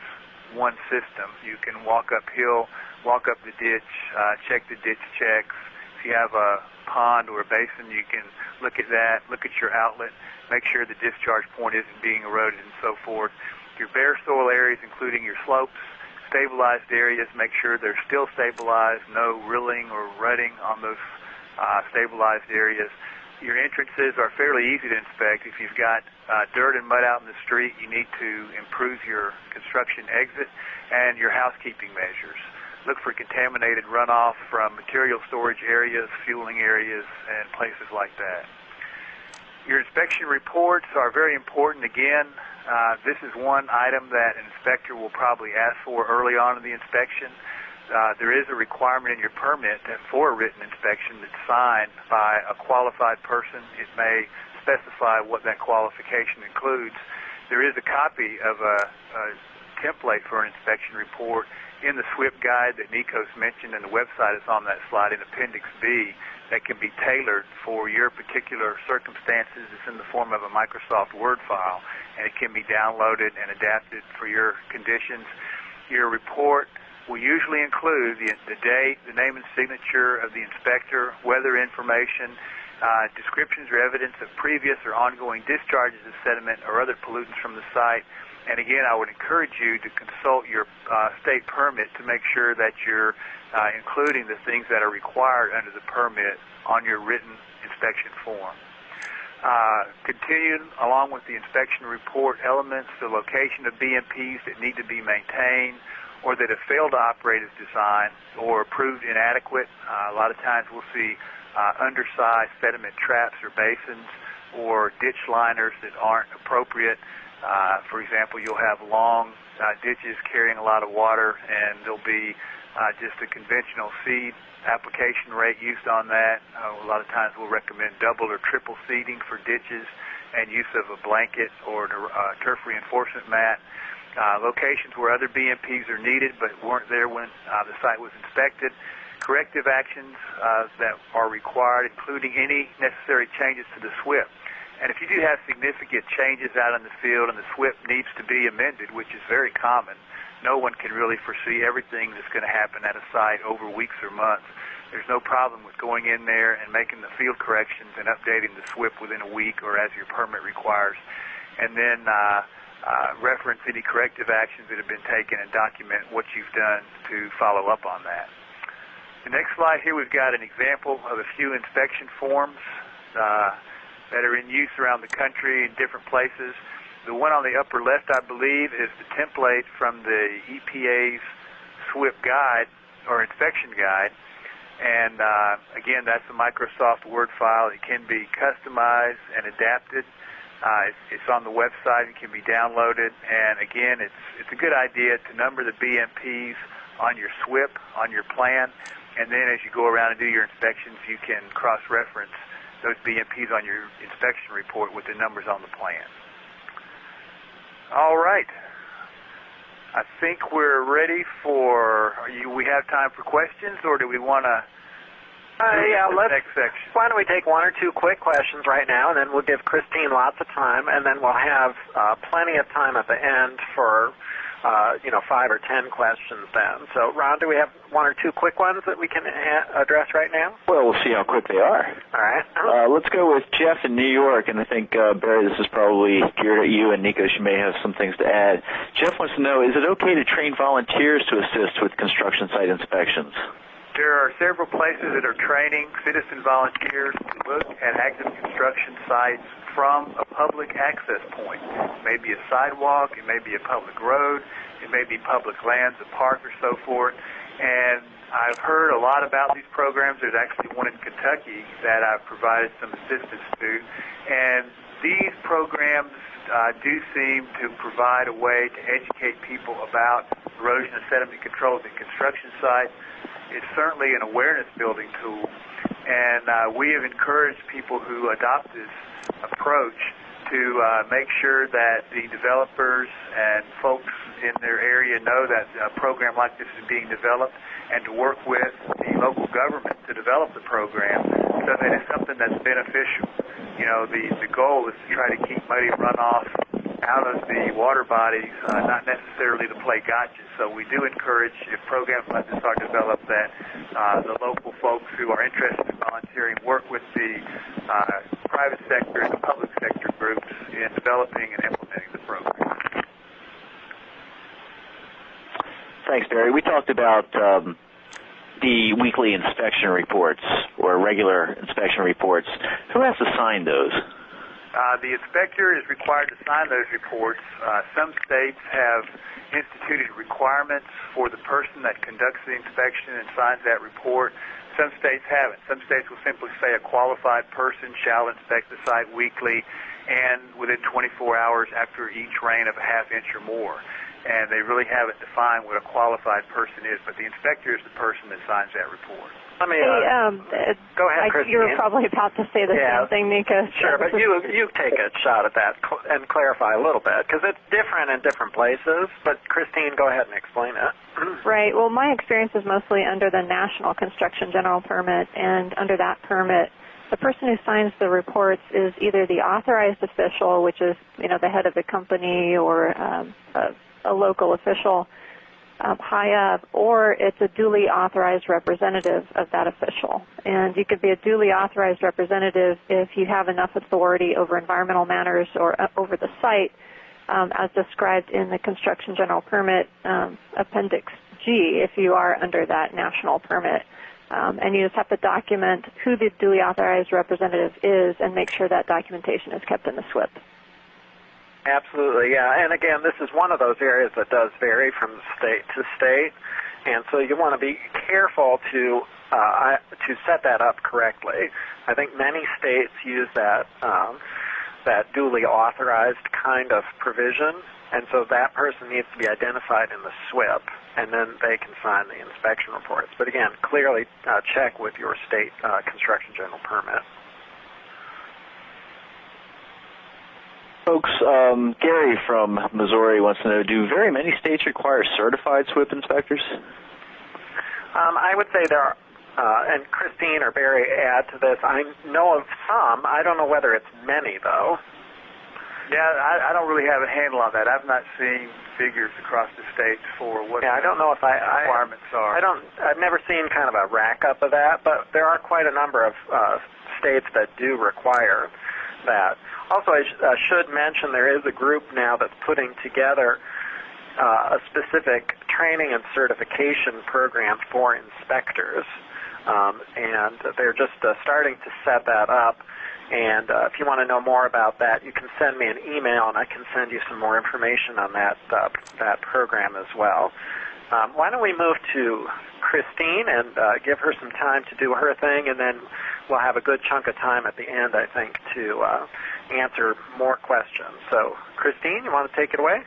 one system. You can walk uphill, walk up the ditch, check the ditch checks. If you have a pond or a basin, you can look at that, look at your outlet, make sure the discharge point isn't being eroded and so forth. Your bare soil areas, including your slopes, stabilized areas, make sure they're still stabilized, no rilling or rutting on those stabilized areas. Your entrances are fairly easy to inspect. If you've got dirt and mud out in the street, you need to improve your construction exit and your housekeeping measures. Look for contaminated runoff from material storage areas, fueling areas, and places like that. Your inspection reports are very important. Again, this is one item that an inspector will probably ask for early on in the inspection. There is a requirement in your permit that for a written inspection that's signed by a qualified person. It may specify what that qualification includes. There is a copy of a template for an inspection report in the SWP guide that Nikos mentioned, and the website is on that slide in Appendix B, that can be tailored for your particular circumstances. It's in the form of a Microsoft Word file, and it can be downloaded and adapted for your conditions. Your report will usually include the date, the name and signature of the inspector, weather information, descriptions or evidence of previous or ongoing discharges of sediment or other pollutants from the site. And again, I would encourage you to consult your state permit to make sure that you're including the things that are required under the permit on your written inspection form. Continued along with the inspection report elements, the location of BMPs that need to be maintained or that have failed to operate as designed or proved inadequate. A lot of times we'll see undersized sediment traps or basins or ditch liners that aren't appropriate. For example, you'll have long ditches carrying a lot of water, and there'll be just a conventional seed application rate used on that. A lot of times we'll recommend double or triple seeding for ditches and use of a blanket or a turf reinforcement mat. Locations where other BMPs are needed but weren't there when the site was inspected. Corrective actions that are required, including any necessary changes to the SWP. And if you do have significant changes out in the field and the SWP needs to be amended, which is very common, no one can really foresee everything that's going to happen at a site over weeks or months. There's no problem with going in there and making the field corrections and updating the SWP within a week or as your permit requires. And then reference any corrective actions that have been taken and document what you've done to follow up on that. The next slide here, we've got an example of a few inspection forms that are in use around the country in different places. The one on the upper left, I believe, is the template from the EPA's SWP guide or inspection guide. And again, that's a Microsoft Word file. It can be customized and adapted. It's on the website. It can be downloaded. And again, it's a good idea to number the BMPs on your SWP, on your plan. And then as you go around and do your inspections, you can cross-reference those BMPs on your inspection report with the numbers on the plan. All right. I think we're ready for, we have time for questions, or do we want to next section? Why don't we take one or two quick questions right now, and then we'll give Christine lots of time, and then we'll have plenty of time at the end for 5 or 10 questions then. So, Ron, do we have one or two quick ones that we can address right now? Well, we'll see how quick they are. All right. Let's go with Jeff in New York, and I think, Barry, this is probably geared at you, and Nikos, you may have some things to add. Jeff wants to know, is it okay to train volunteers to assist with construction site inspections? There are several places that are training citizen volunteers to look at active construction sites from a public access point. It may be a sidewalk, it may be a public road, it may be public lands, a park or so forth. And I've heard a lot about these programs. There's actually one in Kentucky that I've provided some assistance to. And these programs do seem to provide a way to educate people about erosion and sediment controls at construction sites. It's certainly an awareness-building tool, and we have encouraged people who adopt this approach to make sure that the developers and folks in their area know that a program like this is being developed, and to work with the local government to develop the program so that it's something that's beneficial. You know, the goal is to try to keep muddy runoff out of the water bodies, not necessarily to play gotcha. So we do encourage, if programs like this are developed, that the local folks who are interested in volunteering work with the private sector and the public sector groups in developing and implementing the program. Thanks, Barry. We talked about the weekly inspection reports or regular inspection reports. Who has to sign those? The inspector is required to sign those reports. Some states have instituted requirements for the person that conducts the inspection and signs that report. Some states haven't. Some states will simply say a qualified person shall inspect the site weekly and within 24 hours after each rain of a half inch or more. and they really haven't defined what a qualified person is, but the inspector is the person that signs that report. Let me, go ahead, Christine. You were probably about to say the same thing, Nika. Sure, but you take a shot at that and clarify a little bit, because it's different in different places. But Christine, go ahead and explain it. Right. Well, my experience is mostly under the National Construction General Permit, and under that permit, the person who signs the reports is either the authorized official, which is, the head of the company or a local official high up, or it's a duly authorized representative of that official. And you could be a duly authorized representative if you have enough authority over environmental matters or over the site, as described in the Construction General Permit Appendix G, if you are under that national permit. And you just have to document who the duly authorized representative is and make sure that documentation is kept in the SWP. Absolutely, yeah. And again, this is one of those areas that does vary from state to state, and so you want to be careful to set that up correctly. I think many states use that duly authorized kind of provision, and so that person needs to be identified in the SWP, and then they can sign the inspection reports. But again, clearly check with your state construction general permit. Folks, Gary from Missouri wants to know, do very many states require certified SWP inspectors? I would say there are, and Christine or Barry add to this, I know of some. I don't know whether it's many, though. Yeah, I don't really have a handle on that. I've not seen figures across the states for what I don't know if requirements are. I've never seen kind of a rack-up of that, but there are quite a number of states that do require that. Also, I should mention there is a group now that's putting together a specific training and certification program for inspectors, and they're just starting to set that up. And if you want to know more about that, you can send me an email, and I can send you some more information on that program as well. Why don't we move to Christine and give her some time to do her thing, and then we'll have a good chunk of time at the end, I think, to answer more questions. So, Christine, you want to take it away?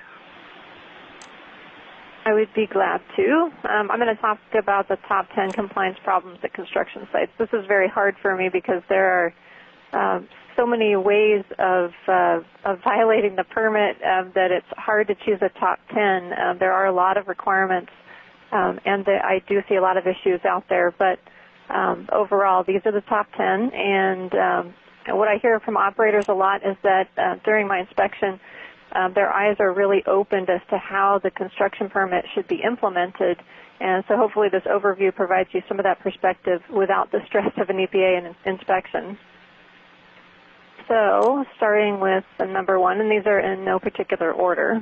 I would be glad to. I'm going to talk about the top 10 compliance problems at construction sites. This is very hard for me because there are so many ways of violating the permit that it's hard to choose a top 10. There are a lot of requirements, and I do see a lot of issues out there, but overall, these are the top 10, and what I hear from operators a lot is that during my inspection, their eyes are really opened as to how the construction permit should be implemented, and so hopefully this overview provides you some of that perspective without the stress of an EPA inspection. So, starting with the number one, and these are in no particular order,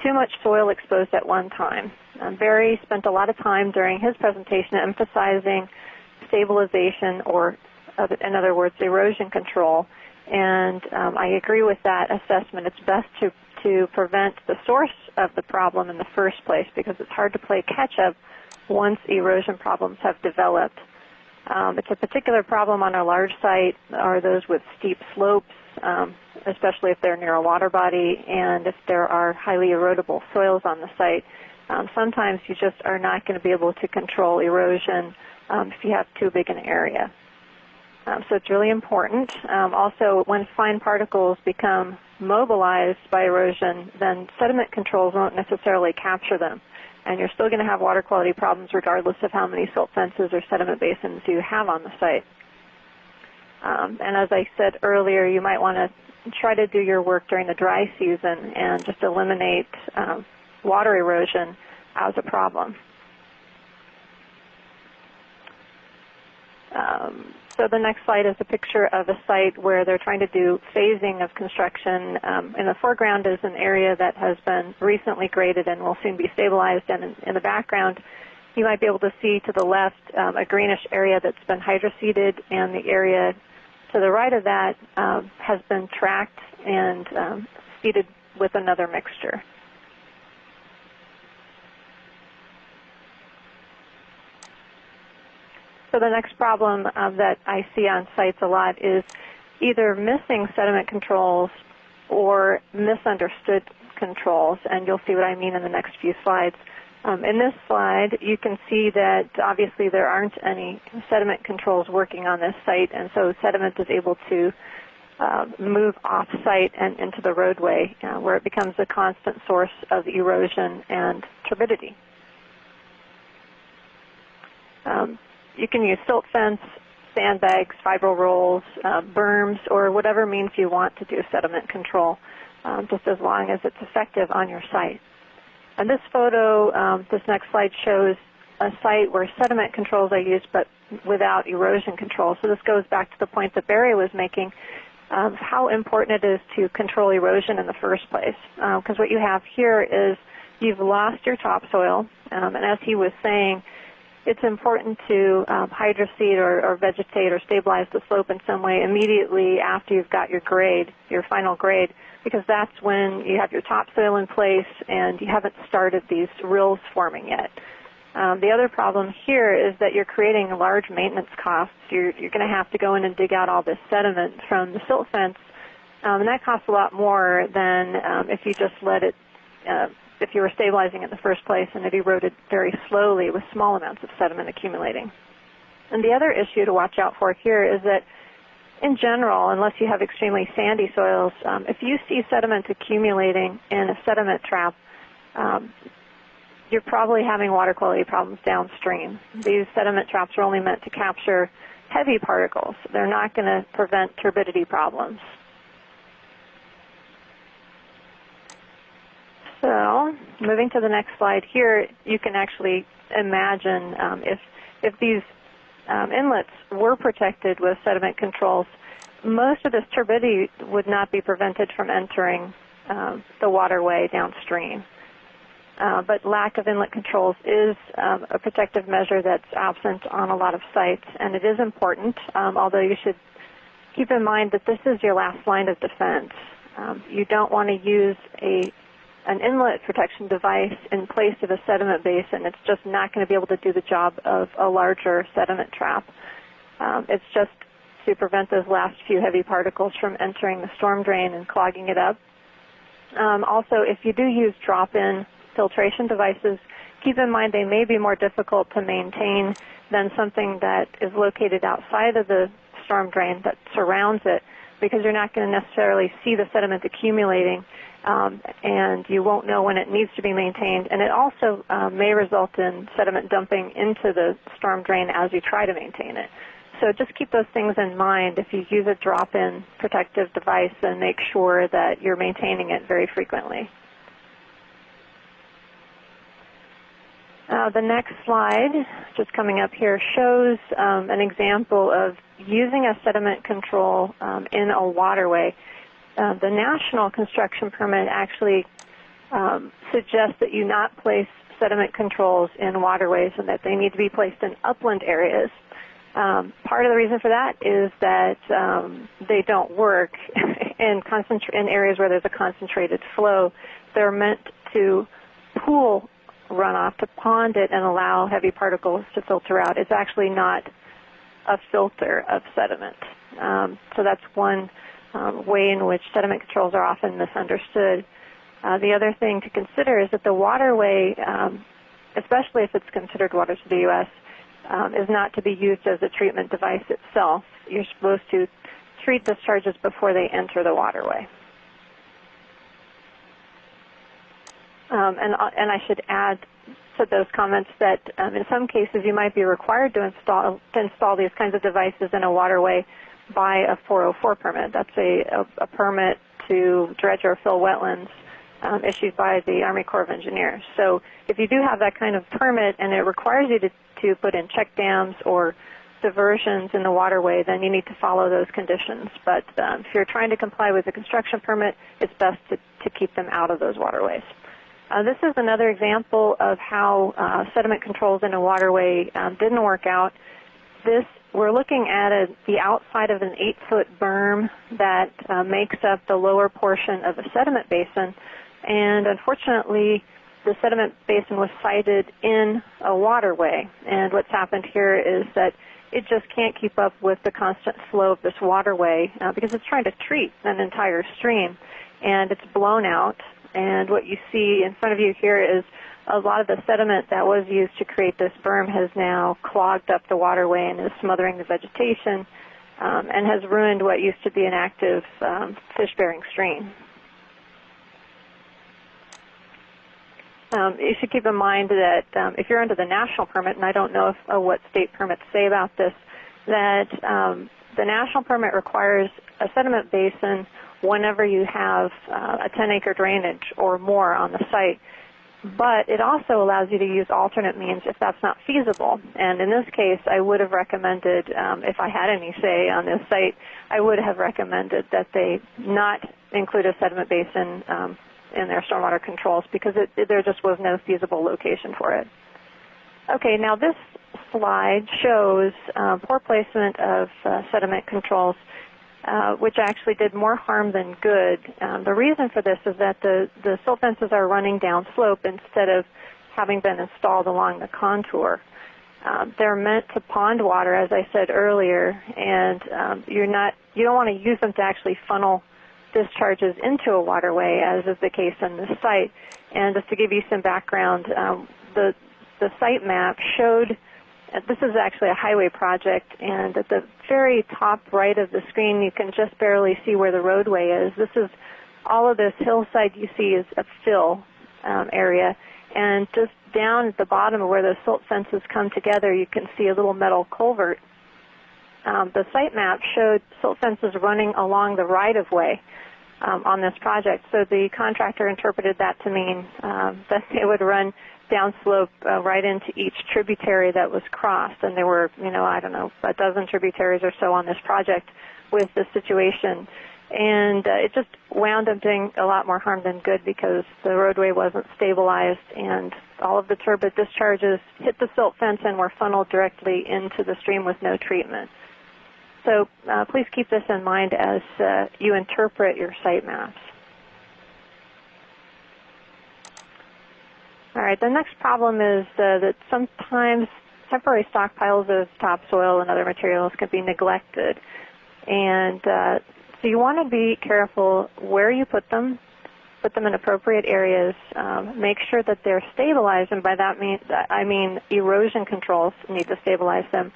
too much soil exposed at one time. Barry spent a lot of time during his presentation emphasizing stabilization, or in other words, erosion control, and I agree with that assessment. It's best to prevent the source of the problem in the first place, because it's hard to play catch-up once erosion problems have developed. It's a particular problem on a large site, are those with steep slopes, especially if they're near a water body, and if there are highly erodible soils on the site. Sometimes you just are not going to be able to control erosion if you have too big an area. So it's really important. Also, when fine particles become mobilized by erosion, then sediment controls won't necessarily capture them. And you're still going to have water quality problems regardless of how many silt fences or sediment basins you have on the site. And as I said earlier, you might want to try to do your work during the dry season and just eliminate water erosion as a problem. So the next slide is a picture of a site where they're trying to do phasing of construction. In the foreground is an area that has been recently graded and will soon be stabilized. And in the background, you might be able to see to the left a greenish area that's been hydroseeded, and the area to the right of that has been tracked and seeded with another mixture. So the next problem that I see on sites a lot is either missing sediment controls or misunderstood controls, and you'll see what I mean in the next few slides. In this slide, you can see that obviously there aren't any sediment controls working on this site, and so sediment is able to move off-site and into the roadway, where it becomes a constant source of erosion and turbidity. You can use silt fence, sandbags, fibril rolls, berms, or whatever means you want to do sediment control, just as long as it's effective on your site. And this photo, this next slide shows a site where sediment controls are used but without erosion control. So this goes back to the point that Barry was making of how important it is to control erosion in the first place. Because what you have here is you've lost your topsoil, and as he was saying, it's important to hydroseed or vegetate or stabilize the slope in some way immediately after you've got your grade, your final grade, because that's when you have your topsoil in place and you haven't started these rills forming yet. The other problem here is that you're creating large maintenance costs. You're going to have to go in and dig out all this sediment from the silt fence, and that costs a lot more than if you just let it, if you were stabilizing it in the first place and it eroded very slowly with small amounts of sediment accumulating. And the other issue to watch out for here is that in general, unless you have extremely sandy soils, if you see sediment accumulating in a sediment trap, you're probably having water quality problems downstream. These sediment traps are only meant to capture heavy particles. They're not going to prevent turbidity problems. So, moving to the next slide here, you can actually imagine if these inlets were protected with sediment controls, most of this turbidity would not be prevented from entering the waterway downstream. But lack of inlet controls is a protective measure that's absent on a lot of sites, and it is important, although you should keep in mind that this is your last line of defense. You don't want to use an inlet protection device in place of a sediment basin. It's just not going to be able to do the job of a larger sediment trap. It's just to prevent those last few heavy particles from entering the storm drain and clogging it up. Also, if you do use drop-in filtration devices, keep in mind they may be more difficult to maintain than something that is located outside of the storm drain that surrounds it, because you're not going to necessarily see the sediment accumulating, and you won't know when it needs to be maintained. And it also may result in sediment dumping into the storm drain as you try to maintain it. So just keep those things in mind if you use a drop-in protective device, and make sure that you're maintaining it very frequently. The next slide, just coming up here, shows an example of using a sediment control in a waterway. The National Construction Permit actually suggests that you not place sediment controls in waterways and that they need to be placed in upland areas. Part of the reason for that is that they don't work in areas where there's a concentrated flow. They're meant to pool runoff, to pond it and allow heavy particles to filter out. It's actually not a filter of sediment. So that's one way in which sediment controls are often misunderstood. The other thing to consider is that the waterway, especially if it's considered water to the U.S., is not to be used as a treatment device itself. You're supposed to treat discharges before they enter the waterway. And I should add to those comments that in some cases you might be required to install these kinds of devices in a waterway by a 404 permit. That's a permit to dredge or fill wetlands issued by the Army Corps of Engineers. So if you do have that kind of permit and it requires you to put in check dams or diversions in the waterway, then you need to follow those conditions. But if you're trying to comply with the construction permit, it's best to keep them out of those waterways. This is another example of how sediment controls in a waterway didn't work out. We're looking at the outside of an 8-foot berm that makes up the lower portion of a sediment basin, and unfortunately the sediment basin was sited in a waterway, and what's happened here is that it just can't keep up with the constant flow of this waterway because it's trying to treat an entire stream. and it's blown out. And what you see in front of you here is a lot of the sediment that was used to create this berm has now clogged up the waterway and is smothering the vegetation and has ruined what used to be an active fish-bearing stream. You should keep in mind that if you're under the national permit, and I don't know what state permits say about this, that the national permit requires a sediment basin whenever you have a 10-acre drainage or more on the site. But it also allows you to use alternate means if that's not feasible. And in this case, I would have recommended, if I had any say on this site, I would have recommended that they not include a sediment basin in their stormwater controls because there just was no feasible location for it. Okay, now this slide shows poor placement of sediment controls, which actually did more harm than good. The reason for this is that the silt fences are running downslope instead of having been installed along the contour. They're meant to pond water, as I said earlier, and you don't want to use them to actually funnel discharges into a waterway, as is the case in this site. And just to give you some background, the site map showed, this is actually a highway project, and at the very top right of the screen, you can just barely see where the roadway is. All of this hillside you see is a fill area, and just down at the bottom of where the silt fences come together, you can see a little metal culvert. The site map showed silt fences running along the right-of-way on this project, so the contractor interpreted that to mean that they would run downslope right into each tributary that was crossed, and there were, I don't know, a dozen tributaries or so on this project with this situation, and it just wound up doing a lot more harm than good because the roadway wasn't stabilized, and all of the turbid discharges hit the silt fence and were funneled directly into the stream with no treatment. So please keep this in mind as you interpret your site maps. All right, the next problem is that sometimes temporary stockpiles of topsoil and other materials can be neglected. And so you want to be careful where you put them in appropriate areas, make sure that they're stabilized, and by that I mean erosion controls need to stabilize them.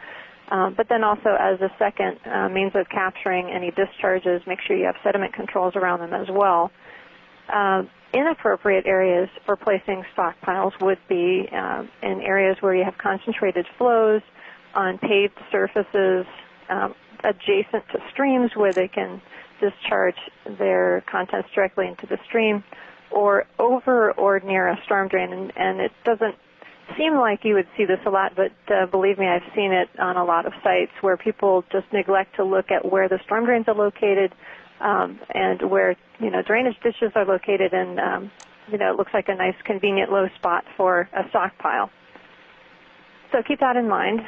But then also as a second means of capturing any discharges, make sure you have sediment controls around them as well. Inappropriate areas for placing stockpiles would be in areas where you have concentrated flows, on paved surfaces, adjacent to streams where they can discharge their contents directly into the stream, or over or near a storm drain. And it doesn't seem like you would see this a lot, but believe me, I've seen it on a lot of sites where people just neglect to look at where the storm drains are located and where, drainage ditches are located, and, it looks like a nice, convenient, low spot for a stockpile. So keep that in mind.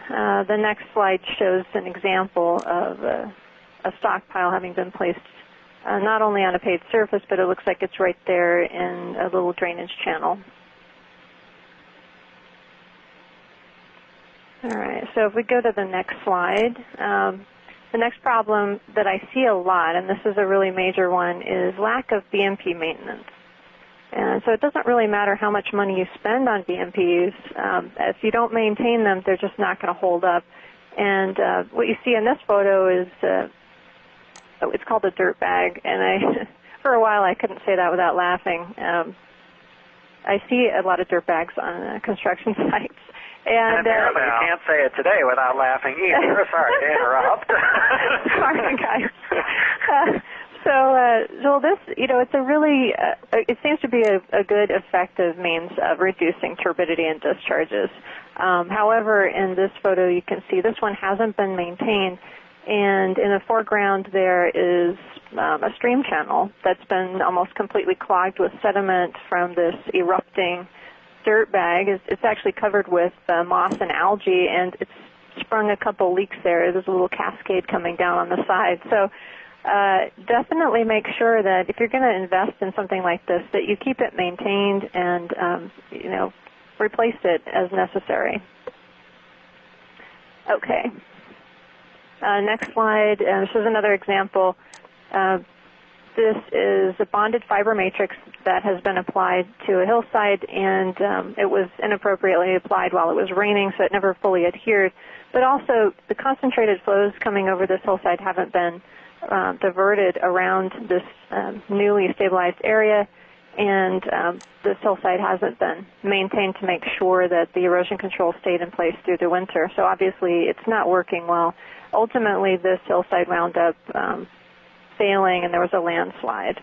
The next slide shows an example of a stockpile having been placed not only on a paved surface, but it looks like it's right there in a little drainage channel. All right, so if we go to the next slide, the next problem that I see a lot, and this is a really major one, is lack of BMP maintenance. And so it doesn't really matter how much money you spend on BMPs. If you don't maintain them, they're just not going to hold up. And what you see in this photo is, it's called a dirt bag, and for a while I couldn't say that without laughing. I see a lot of dirt bags on construction sites. And apparently you can't say it today without laughing either. Sorry to interrupt. Sorry, guys. So this, it's a really, it seems to be a good, effective means of reducing turbidity and discharges. However, in this photo, you can see this one hasn't been maintained, and in the foreground there is a stream channel that's been almost completely clogged with sediment from this erupting dirt bag. It's actually covered with moss and algae, and it's sprung a couple leaks there. There's a little cascade coming down on the side. So definitely make sure that if you're going to invest in something like this, that you keep it maintained and, replace it as necessary. Okay. Next slide. This is another example. this is a bonded fiber matrix that has been applied to a hillside, and it was inappropriately applied while it was raining, so it never fully adhered. But also, the concentrated flows coming over this hillside haven't been diverted around this newly stabilized area, and this hillside hasn't been maintained to make sure that the erosion control stayed in place through the winter. So obviously, it's not working well. Ultimately, this hillside wound up failing, and there was a landslide.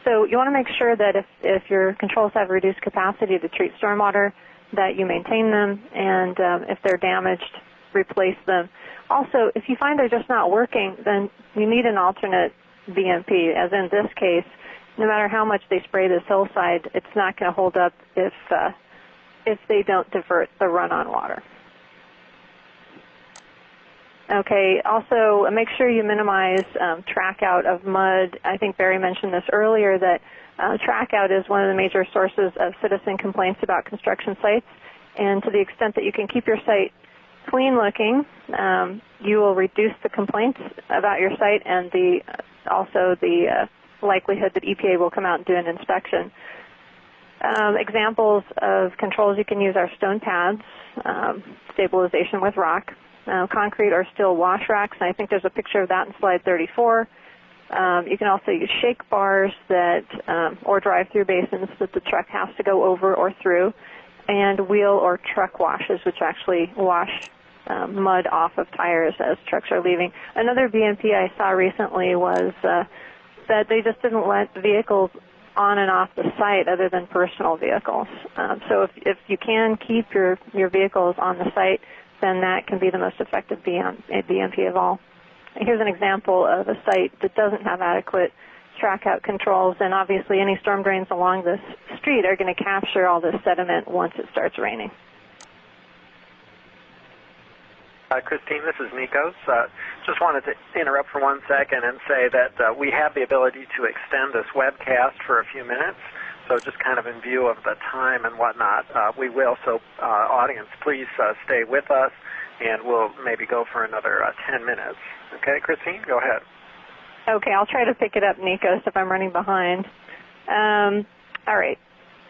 So you want to make sure that if your controls have reduced capacity to treat stormwater, that you maintain them, and if they're damaged, replace them. Also, if you find they're just not working, then you need an alternate BMP, as in this case. No matter how much they spray this hillside, it's not going to hold up if they don't divert the run-on water. Okay, also make sure you minimize track out of mud. I think Barry mentioned this earlier, that track out is one of the major sources of citizen complaints about construction sites, and to the extent that you can keep your site clean looking, you will reduce the complaints about your site and also the likelihood that EPA will come out and do an inspection. Examples of controls you can use are stone pads, stabilization with rock, concrete or steel wash racks, and I think there's a picture of that in slide 34. You can also use shake bars or drive-through basins that the truck has to go over or through, and wheel or truck washes, which actually wash mud off of tires as trucks are leaving. Another BMP I saw recently was that they just didn't let vehicles on and off the site other than personal vehicles. So if you can keep your vehicles on the site, then that can be the most effective BMP of all. Here's an example of a site that doesn't have adequate track-out controls, and obviously any storm drains along this street are going to capture all this sediment once it starts raining. Christine, this is Nikos. Just wanted to interrupt for 1 second and say that we have the ability to extend this webcast for a few minutes. So just kind of in view of the time and whatnot, we will. So audience, please stay with us, and we'll maybe go for another 10 minutes. Okay, Christine, go ahead. Okay, I'll try to pick it up, Nikos, if I'm running behind. All right.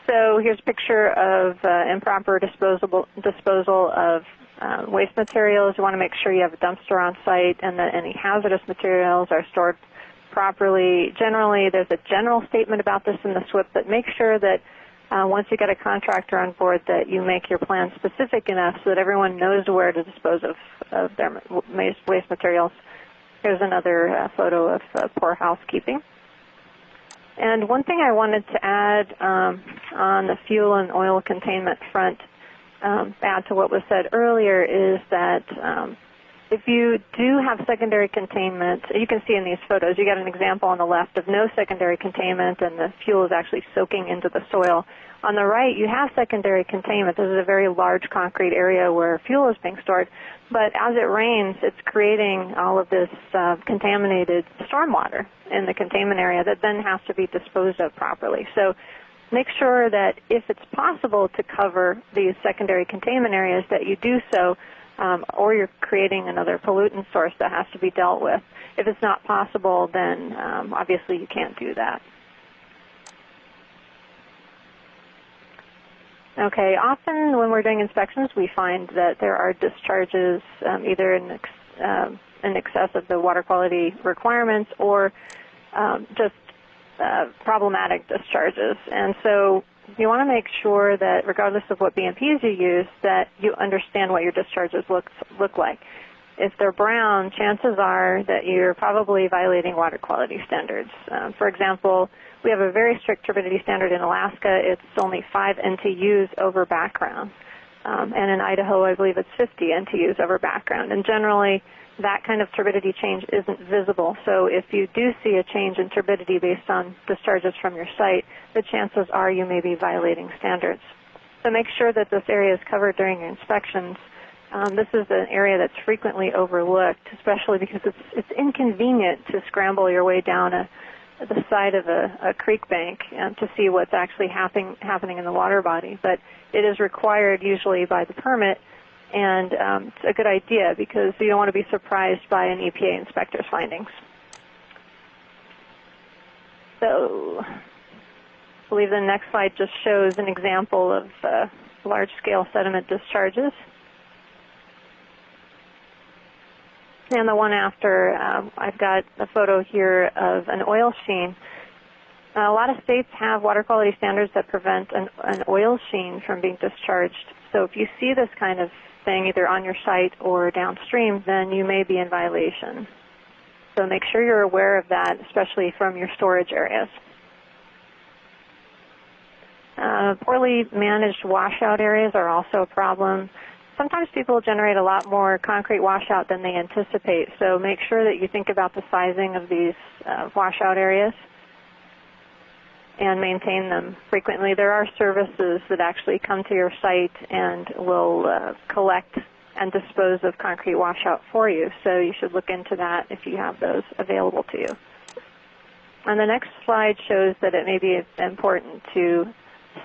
So here's a picture of improper disposal of waste materials. You want to make sure you have a dumpster on site and that any hazardous materials are stored properly. Generally, there's a general statement about this in the SWP, but make sure that once you get a contractor on board that you make your plan specific enough so that everyone knows where to dispose of their waste materials. Here's another photo of poor housekeeping. And one thing I wanted to add on the fuel and oil containment front, add to what was said earlier, is that if you do have secondary containment, you can see in these photos, you got an example on the left of no secondary containment and the fuel is actually soaking into the soil. On the right, you have secondary containment. This is a very large concrete area where fuel is being stored, but as it rains, it's creating all of this contaminated stormwater in the containment area that then has to be disposed of properly. So make sure that if it's possible to cover these secondary containment areas, that you do so, or you're creating another pollutant source that has to be dealt with. If it's not possible, then obviously you can't do that. Okay, often when we're doing inspections, we find that there are discharges either in excess of the water quality requirements or just problematic discharges. And so you want to make sure that regardless of what BMPs you use, that you understand what your discharges look like. If they're brown, chances are that you're probably violating water quality standards. For example, we have a very strict turbidity standard in Alaska. It's only 5 NTUs over background. And in Idaho, I believe it's 50 NTUs over background. And generally, that kind of turbidity change isn't visible. So if you do see a change in turbidity based on discharges from your site, the chances are you may be violating standards. So make sure that this area is covered during your inspections. This is an area that's frequently overlooked, especially because it's inconvenient to scramble your way down the side of a creek bank to see what's actually happening in the water body. But it is required usually by the permit, and it's a good idea because you don't want to be surprised by an EPA inspector's findings. So I believe the next slide just shows an example of large-scale sediment discharges. And the one after, I've got a photo here of an oil sheen. A lot of states have water quality standards that prevent an oil sheen from being discharged. So if you see this kind of thing either on your site or downstream, then you may be in violation. So make sure you're aware of that, especially from your storage areas. Poorly managed washout areas are also a problem. Sometimes people generate a lot more concrete washout than they anticipate, so make sure that you think about the sizing of these washout areas and maintain them frequently. There are services that actually come to your site and will collect and dispose of concrete washout for you, so you should look into that if you have those available to you. And the next slide shows that it may be important to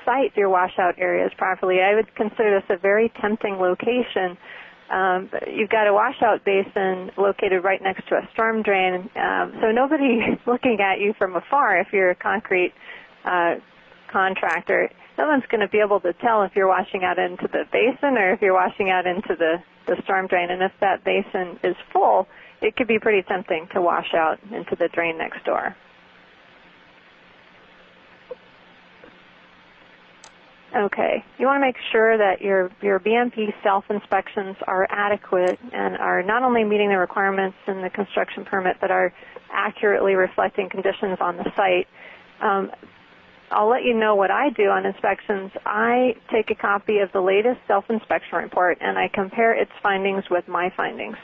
site your washout areas properly. I would consider this a very tempting location. You've got a washout basin located right next to a storm drain, so nobody looking at you from afar, if you're a concrete contractor, no one's going to be able to tell if you're washing out into the basin or if you're washing out into the storm drain. And if that basin is full, it could be pretty tempting to wash out into the drain next door. Okay, you want to make sure that your BMP self-inspections are adequate and are not only meeting the requirements in the construction permit, but are accurately reflecting conditions on the site. I'll let you know what I do on inspections. I take a copy of the latest self-inspection report and I compare its findings with my findings.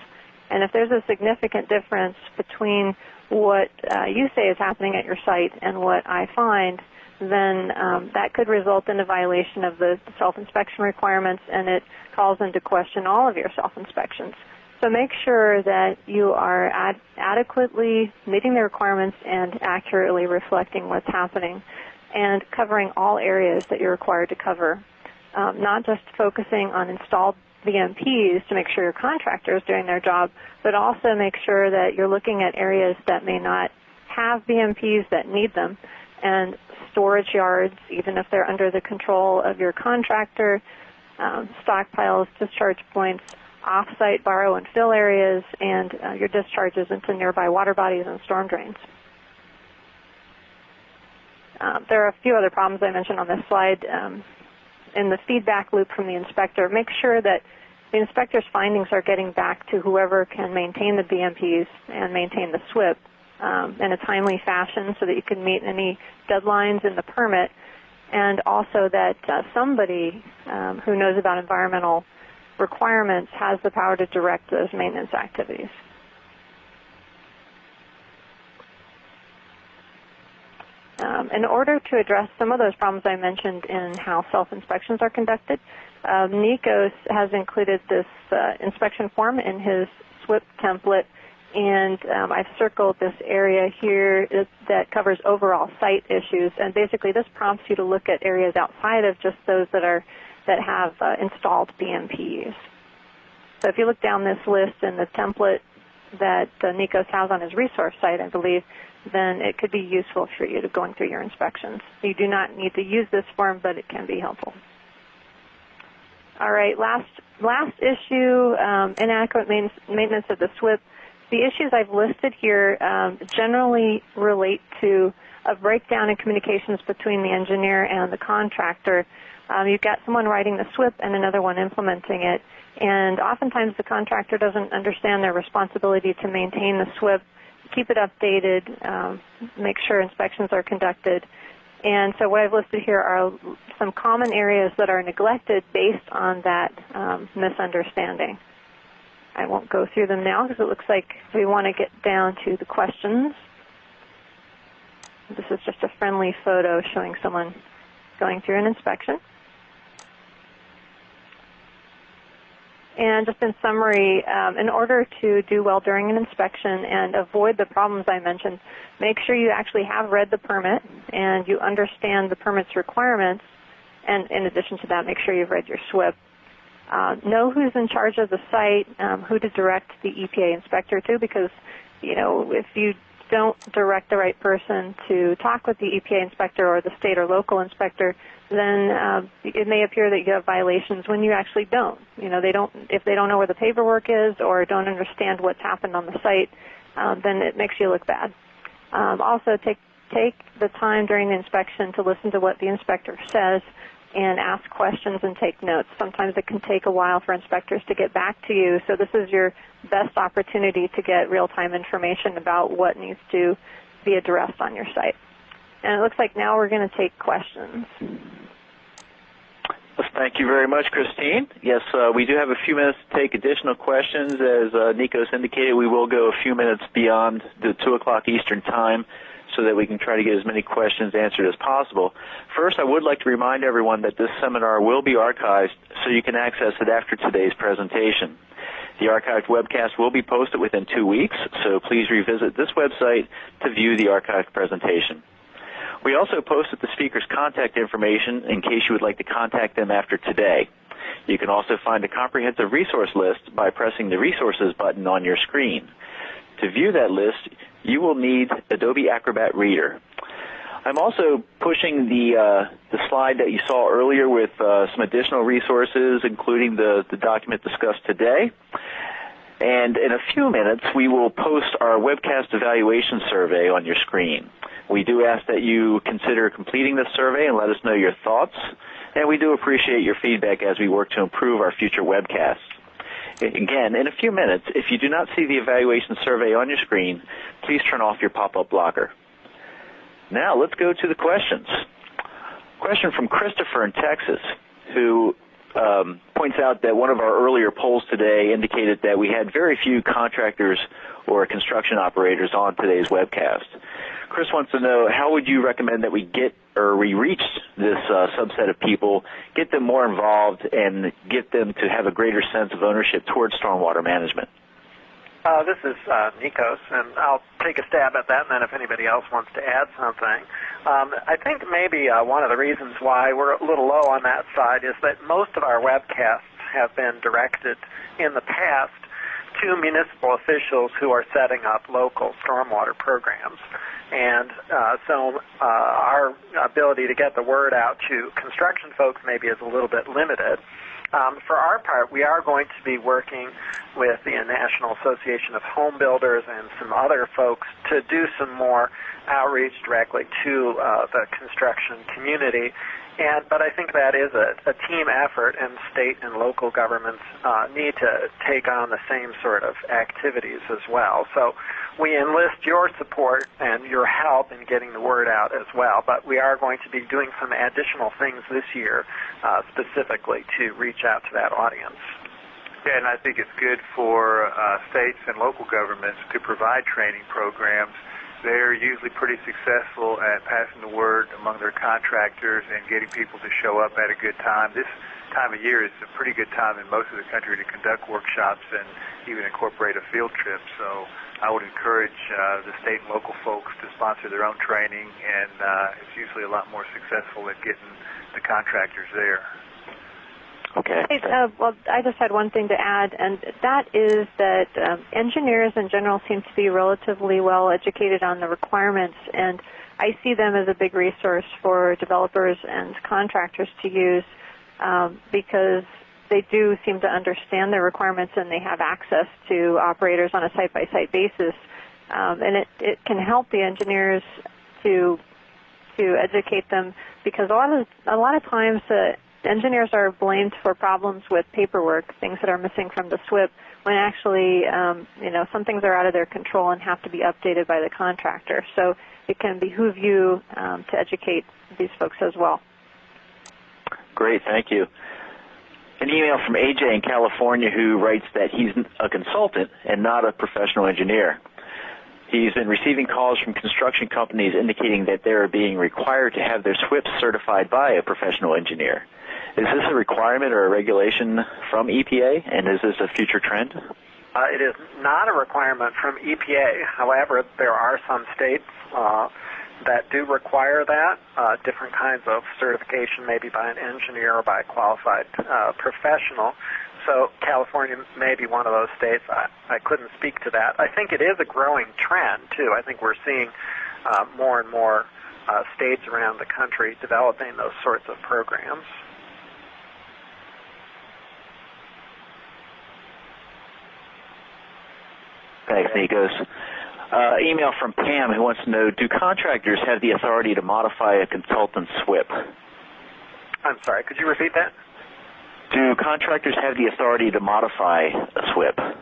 And if there's a significant difference between what you say is happening at your site and what I find, then that could result in a violation of the self-inspection requirements, and it calls into question all of your self-inspections. So make sure that you are adequately meeting the requirements and accurately reflecting what's happening and covering all areas that you're required to cover, not just focusing on installed BMPs to make sure your contractor is doing their job, but also make sure that you're looking at areas that may not have BMPs that need them, and storage yards, even if they're under the control of your contractor, stockpiles, discharge points, off-site borrow and fill areas, and your discharges into nearby water bodies and storm drains. There are a few other problems I mentioned on this slide. In the feedback loop from the inspector, make sure that the inspector's findings are getting back to whoever can maintain the BMPs and maintain the SWP in a timely fashion so that you can meet any deadlines in the permit, and also that somebody who knows about environmental requirements has the power to direct those maintenance activities. In order to address some of those problems I mentioned in how self-inspections are conducted, Nikos has included this inspection form in his SWP template, and I've circled this area here that covers overall site issues, and basically this prompts you to look at areas outside of just those that have installed BMPs. So if you look down this list in the template that Nikos has on his resource site, I believe, then it could be useful for you to going through your inspections. You do not need to use this form, but it can be helpful. All right, last issue, inadequate maintenance of the SWP. The issues I've listed here generally relate to a breakdown in communications between the engineer and the contractor. You've got someone writing the SWP and another one implementing it, and oftentimes the contractor doesn't understand their responsibility to maintain the SWP, keep it updated, make sure inspections are conducted. And so what I've listed here are some common areas that are neglected based on that misunderstanding. I won't go through them now because it looks like we want to get down to the questions. This is just a friendly photo showing someone going through an inspection. And just in summary, in order to do well during an inspection and avoid the problems I mentioned, make sure you actually have read the permit and you understand the permit's requirements. And in addition to that, make sure you've read your SWP. Know who's in charge of the site, who to direct the EPA inspector to, because, you know, if you don't direct the right person to talk with the EPA inspector or the state or local inspector, then it may appear that you have violations when you actually don't. If they don't know where the paperwork is or don't understand what's happened on the site, then it makes you look bad. Also, take the time during the inspection to listen to what the inspector says and ask questions and take notes. Sometimes it can take a while for inspectors to get back to you, so this is your best opportunity to get real-time information about what needs to be addressed on your site. And it looks like now we're going to take questions. Thank you very much, Christine. Yes, we do have a few minutes to take additional questions. As Nikos indicated, we will go a few minutes beyond the 2 o'clock Eastern time so that we can try to get as many questions answered as possible. First, I would like to remind everyone that this seminar will be archived so you can access it after today's presentation. The archived webcast will be posted within 2 weeks, so please revisit this website to view the archived presentation. We also posted the speaker's contact information in case you would like to contact them after today. You can also find a comprehensive resource list by pressing the Resources button on your screen. To view that list, you will need Adobe Acrobat Reader. I'm also pushing the slide that you saw earlier with some additional resources, including the document discussed today. And in a few minutes, we will post our webcast evaluation survey on your screen. We do ask that you consider completing the survey and let us know your thoughts. And we do appreciate your feedback as we work to improve our future webcasts. Again, in a few minutes, if you do not see the evaluation survey on your screen, please turn off your pop-up blocker. Now, let's go to the questions. Question from Christopher in Texas, who points out that one of our earlier polls today indicated that we had very few contractors or construction operators on today's webcast. Chris wants to know, how would you recommend that we reach this subset of people, get them more involved, and get them to have a greater sense of ownership towards stormwater management? This is Nikos, and I'll take a stab at that, and then if anybody else wants to add something. I think maybe one of the reasons why we're a little low on that side is that most of our webcasts have been directed in the past to municipal officials who are setting up local stormwater programs. And so our ability to get the word out to construction folks maybe is a little bit limited. For our part, we are going to be working with the National Association of Home Builders and some other folks to do some more outreach directly to the construction community. But I think that is a team effort, and state and local governments need to take on the same sort of activities as well. So we enlist your support and your help in getting the word out as well. But we are going to be doing some additional things this year specifically to reach out to that audience. Yeah, and I think it's good for states and local governments to provide training programs. They're usually pretty successful at passing the word among their contractors and getting people to show up at a good time. This time of year is a pretty good time in most of the country to conduct workshops and even incorporate a field trip. So I would encourage the state and local folks to sponsor their own training, and it's usually a lot more successful at getting the contractors there. Okay. Well, I just had one thing to add, and that is that engineers in general seem to be relatively well educated on the requirements, and I see them as a big resource for developers and contractors to use because they do seem to understand their requirements and they have access to operators on a site-by-site basis, and it can help the engineers to educate them, because a lot of times engineers are blamed for problems with paperwork, things that are missing from the SWP, when actually, some things are out of their control and have to be updated by the contractor. So it can behoove you to educate these folks as well. Great, thank you. An email from AJ in California who writes that he's a consultant and not a professional engineer. He's been receiving calls from construction companies indicating that they are being required to have their SWPs certified by a professional engineer. Is this a requirement or a regulation from EPA, and is this a future trend? It is not a requirement from EPA. However, there are some states that do require that, different kinds of certification, maybe by an engineer or by a qualified professional. So California may be one of those states. I couldn't speak to that. I think it is a growing trend, too. I think we're seeing more and more states around the country developing those sorts of programs. Thanks, Nikos. Email from Pam who wants to know, do contractors have the authority to modify a consultant's SWP? I'm sorry, could you repeat that? Do contractors have the authority to modify a SWP?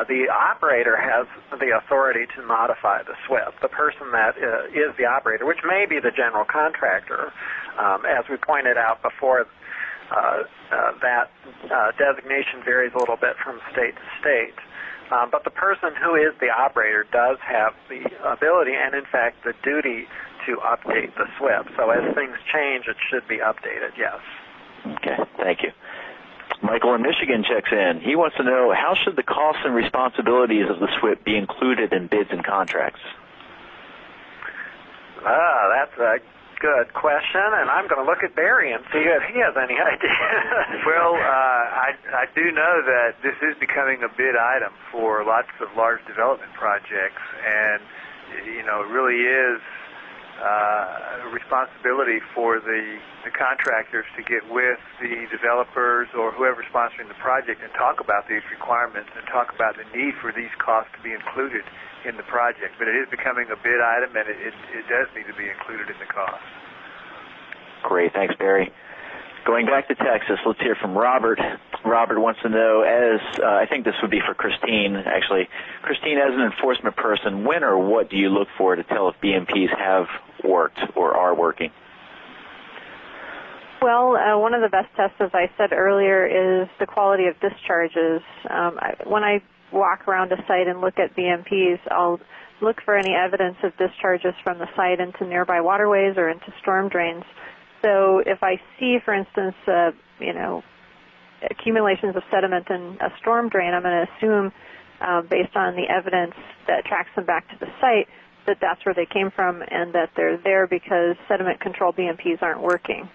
The operator has the authority to modify the SWP. The person that is the operator, which may be the general contractor, as we pointed out before, that designation varies a little bit from state to state. But the person who is the operator does have the ability and, in fact, the duty to update the SWP. So as things change, it should be updated, yes. Okay, thank you. Michael in Michigan checks in. He wants to know, how should the costs and responsibilities of the SWP be included in bids and contracts? That's a good question, and I'm going to look at Barry and see if he has any idea. Well, I do know that this is becoming a bid item for lots of large development projects, and, it really is a responsibility for the contractors to get with the developers or whoever's sponsoring the project and talk about these requirements and talk about the need for these costs to be included in the project. But it is becoming a bid item, and it does need to be included in the cost. Great. Thanks, Barry. Going back to Texas, let's hear from Robert. Robert wants to know, I think this would be for Christine, actually. Christine, as an enforcement person, when or what do you look for to tell if BMPs have worked or are working? Well, one of the best tests, as I said earlier, is the quality of discharges. When I walk around a site and look at BMPs, I'll look for any evidence of discharges from the site into nearby waterways or into storm drains. So if I see, for instance, accumulations of sediment in a storm drain, I'm going to assume, based on the evidence that tracks them back to the site, that that's where they came from and that they're there because sediment control BMPs aren't working.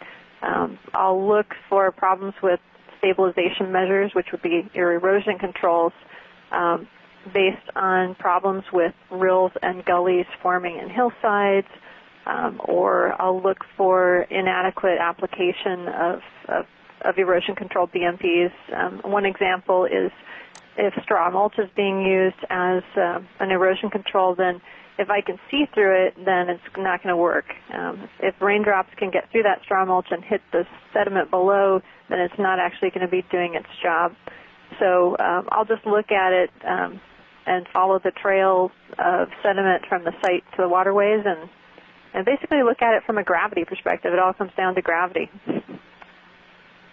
I'll look for problems with stabilization measures, which would be your erosion controls, based on problems with rills and gullies forming in hillsides, or I'll look for inadequate application of erosion control BMPs. One example is if straw mulch is being used as an erosion control, then if I can see through it, then it's not going to work. If raindrops can get through that straw mulch and hit the sediment below, then it's not actually going to be doing its job. So I'll just look at it and follow the trails of sediment from the site to the waterways and basically look at it from a gravity perspective. It all comes down to gravity.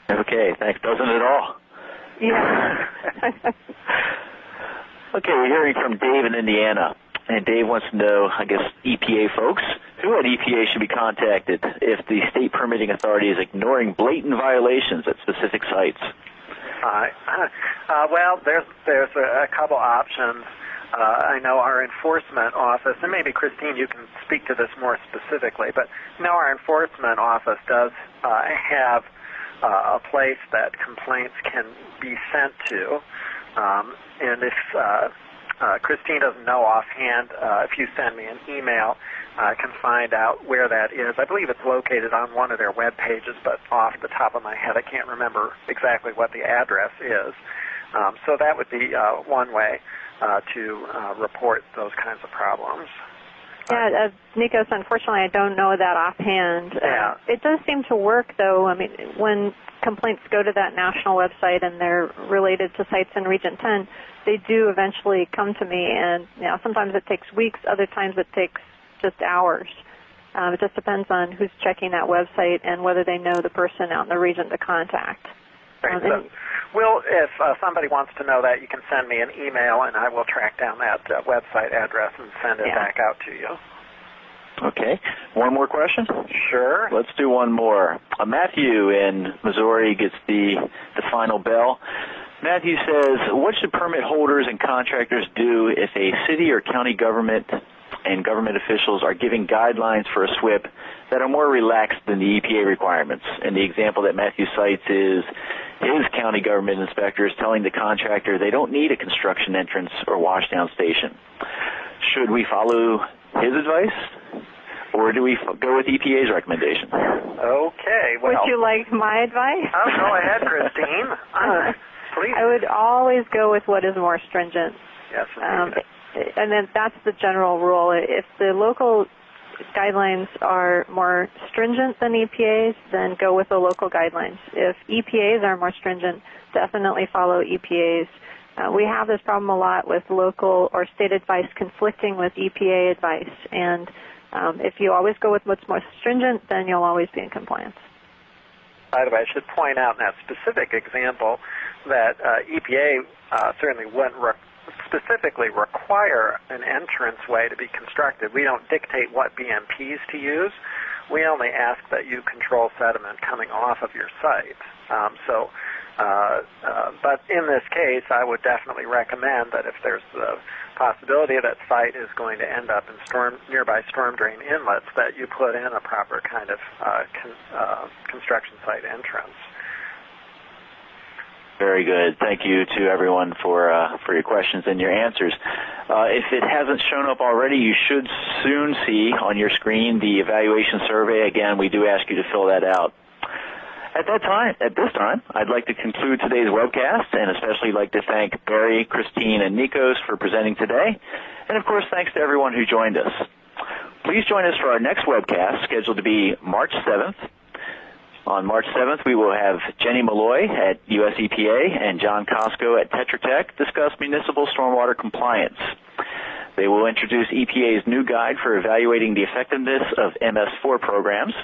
Okay, thanks. Doesn't it all? Yeah. Okay, we're hearing from Dave in Indiana. And Dave wants to know, I guess, EPA folks, who at EPA should be contacted if the state permitting authority is ignoring blatant violations at specific sites? Well, there's a couple options. I know our enforcement office, and maybe Christine, you can speak to this more specifically, but our enforcement office does have a place that complaints can be sent to, and if Christine doesn't know offhand, if you send me an email, I can find out where that is. I believe it's located on one of their web pages, but off the top of my head, I can't remember exactly what the address is. So that would be one way to report those kinds of problems. Yeah, Nikos, unfortunately, I don't know that offhand. Yeah. It does seem to work, though. I mean, when complaints go to that national website and they're related to sites in Region 10, they do eventually come to me, and sometimes it takes weeks, other times it takes just hours. It just depends on who's checking that website and whether they know the person out in the region to contact. Right. If somebody wants to know that, you can send me an email, and I will track down that website address and send it back out to you. Okay. One more question? Sure. Let's do one more. Matthew in Missouri gets the final bell. Matthew says, what should permit holders and contractors do if a city or county government and government officials are giving guidelines for a SWPP that are more relaxed than the EPA requirements. And the example that Matthew cites is his county government inspectors telling the contractor they don't need a construction entrance or washdown station. Should we follow his advice, or do we go with EPA's recommendation? Okay. Well, would you like my advice? Oh, go ahead, Christine. Please. I would always go with what is more stringent. Yes, and then that's the general rule. If the local guidelines are more stringent than EPA's, then go with the local guidelines. If EPA's are more stringent, definitely follow EPA's. We have this problem a lot with local or state advice conflicting with EPA advice, and if you always go with what's more stringent, then you'll always be in compliance. By the way, I should point out in that specific example that EPA certainly wouldn't specifically require an entranceway to be constructed. We don't dictate what BMPs to use. We only ask that you control sediment coming off of your site. But in this case, I would definitely recommend that if there's the possibility that site is going to end up in nearby storm drain inlets, that you put in a proper kind of construction site entrance. Very good. Thank you to everyone for your questions and your answers. If it hasn't shown up already, you should soon see on your screen the evaluation survey. Again, we do ask you to fill that out. At this time, I'd like to conclude today's webcast, and especially like to thank Barry, Christine, and Nikos for presenting today. And of course, thanks to everyone who joined us. Please join us for our next webcast, scheduled to be March 7th. On March 7th, we will have Jenny Malloy at US EPA and John Costco at Tetra Tech discuss municipal stormwater compliance. They will introduce EPA's new guide for evaluating the effectiveness of MS4 programs.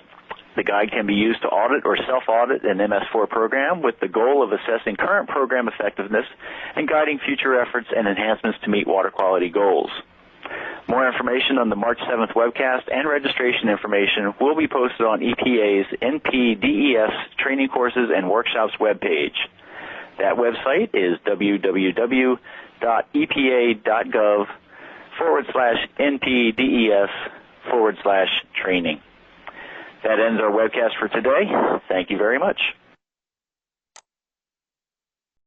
The guide can be used to audit or self-audit an MS4 program with the goal of assessing current program effectiveness and guiding future efforts and enhancements to meet water quality goals. More information on the March 7th webcast and registration information will be posted on EPA's NPDES training courses and workshops webpage. That website is www.epa.gov/NPDES/training. That ends our webcast for today. Thank you very much.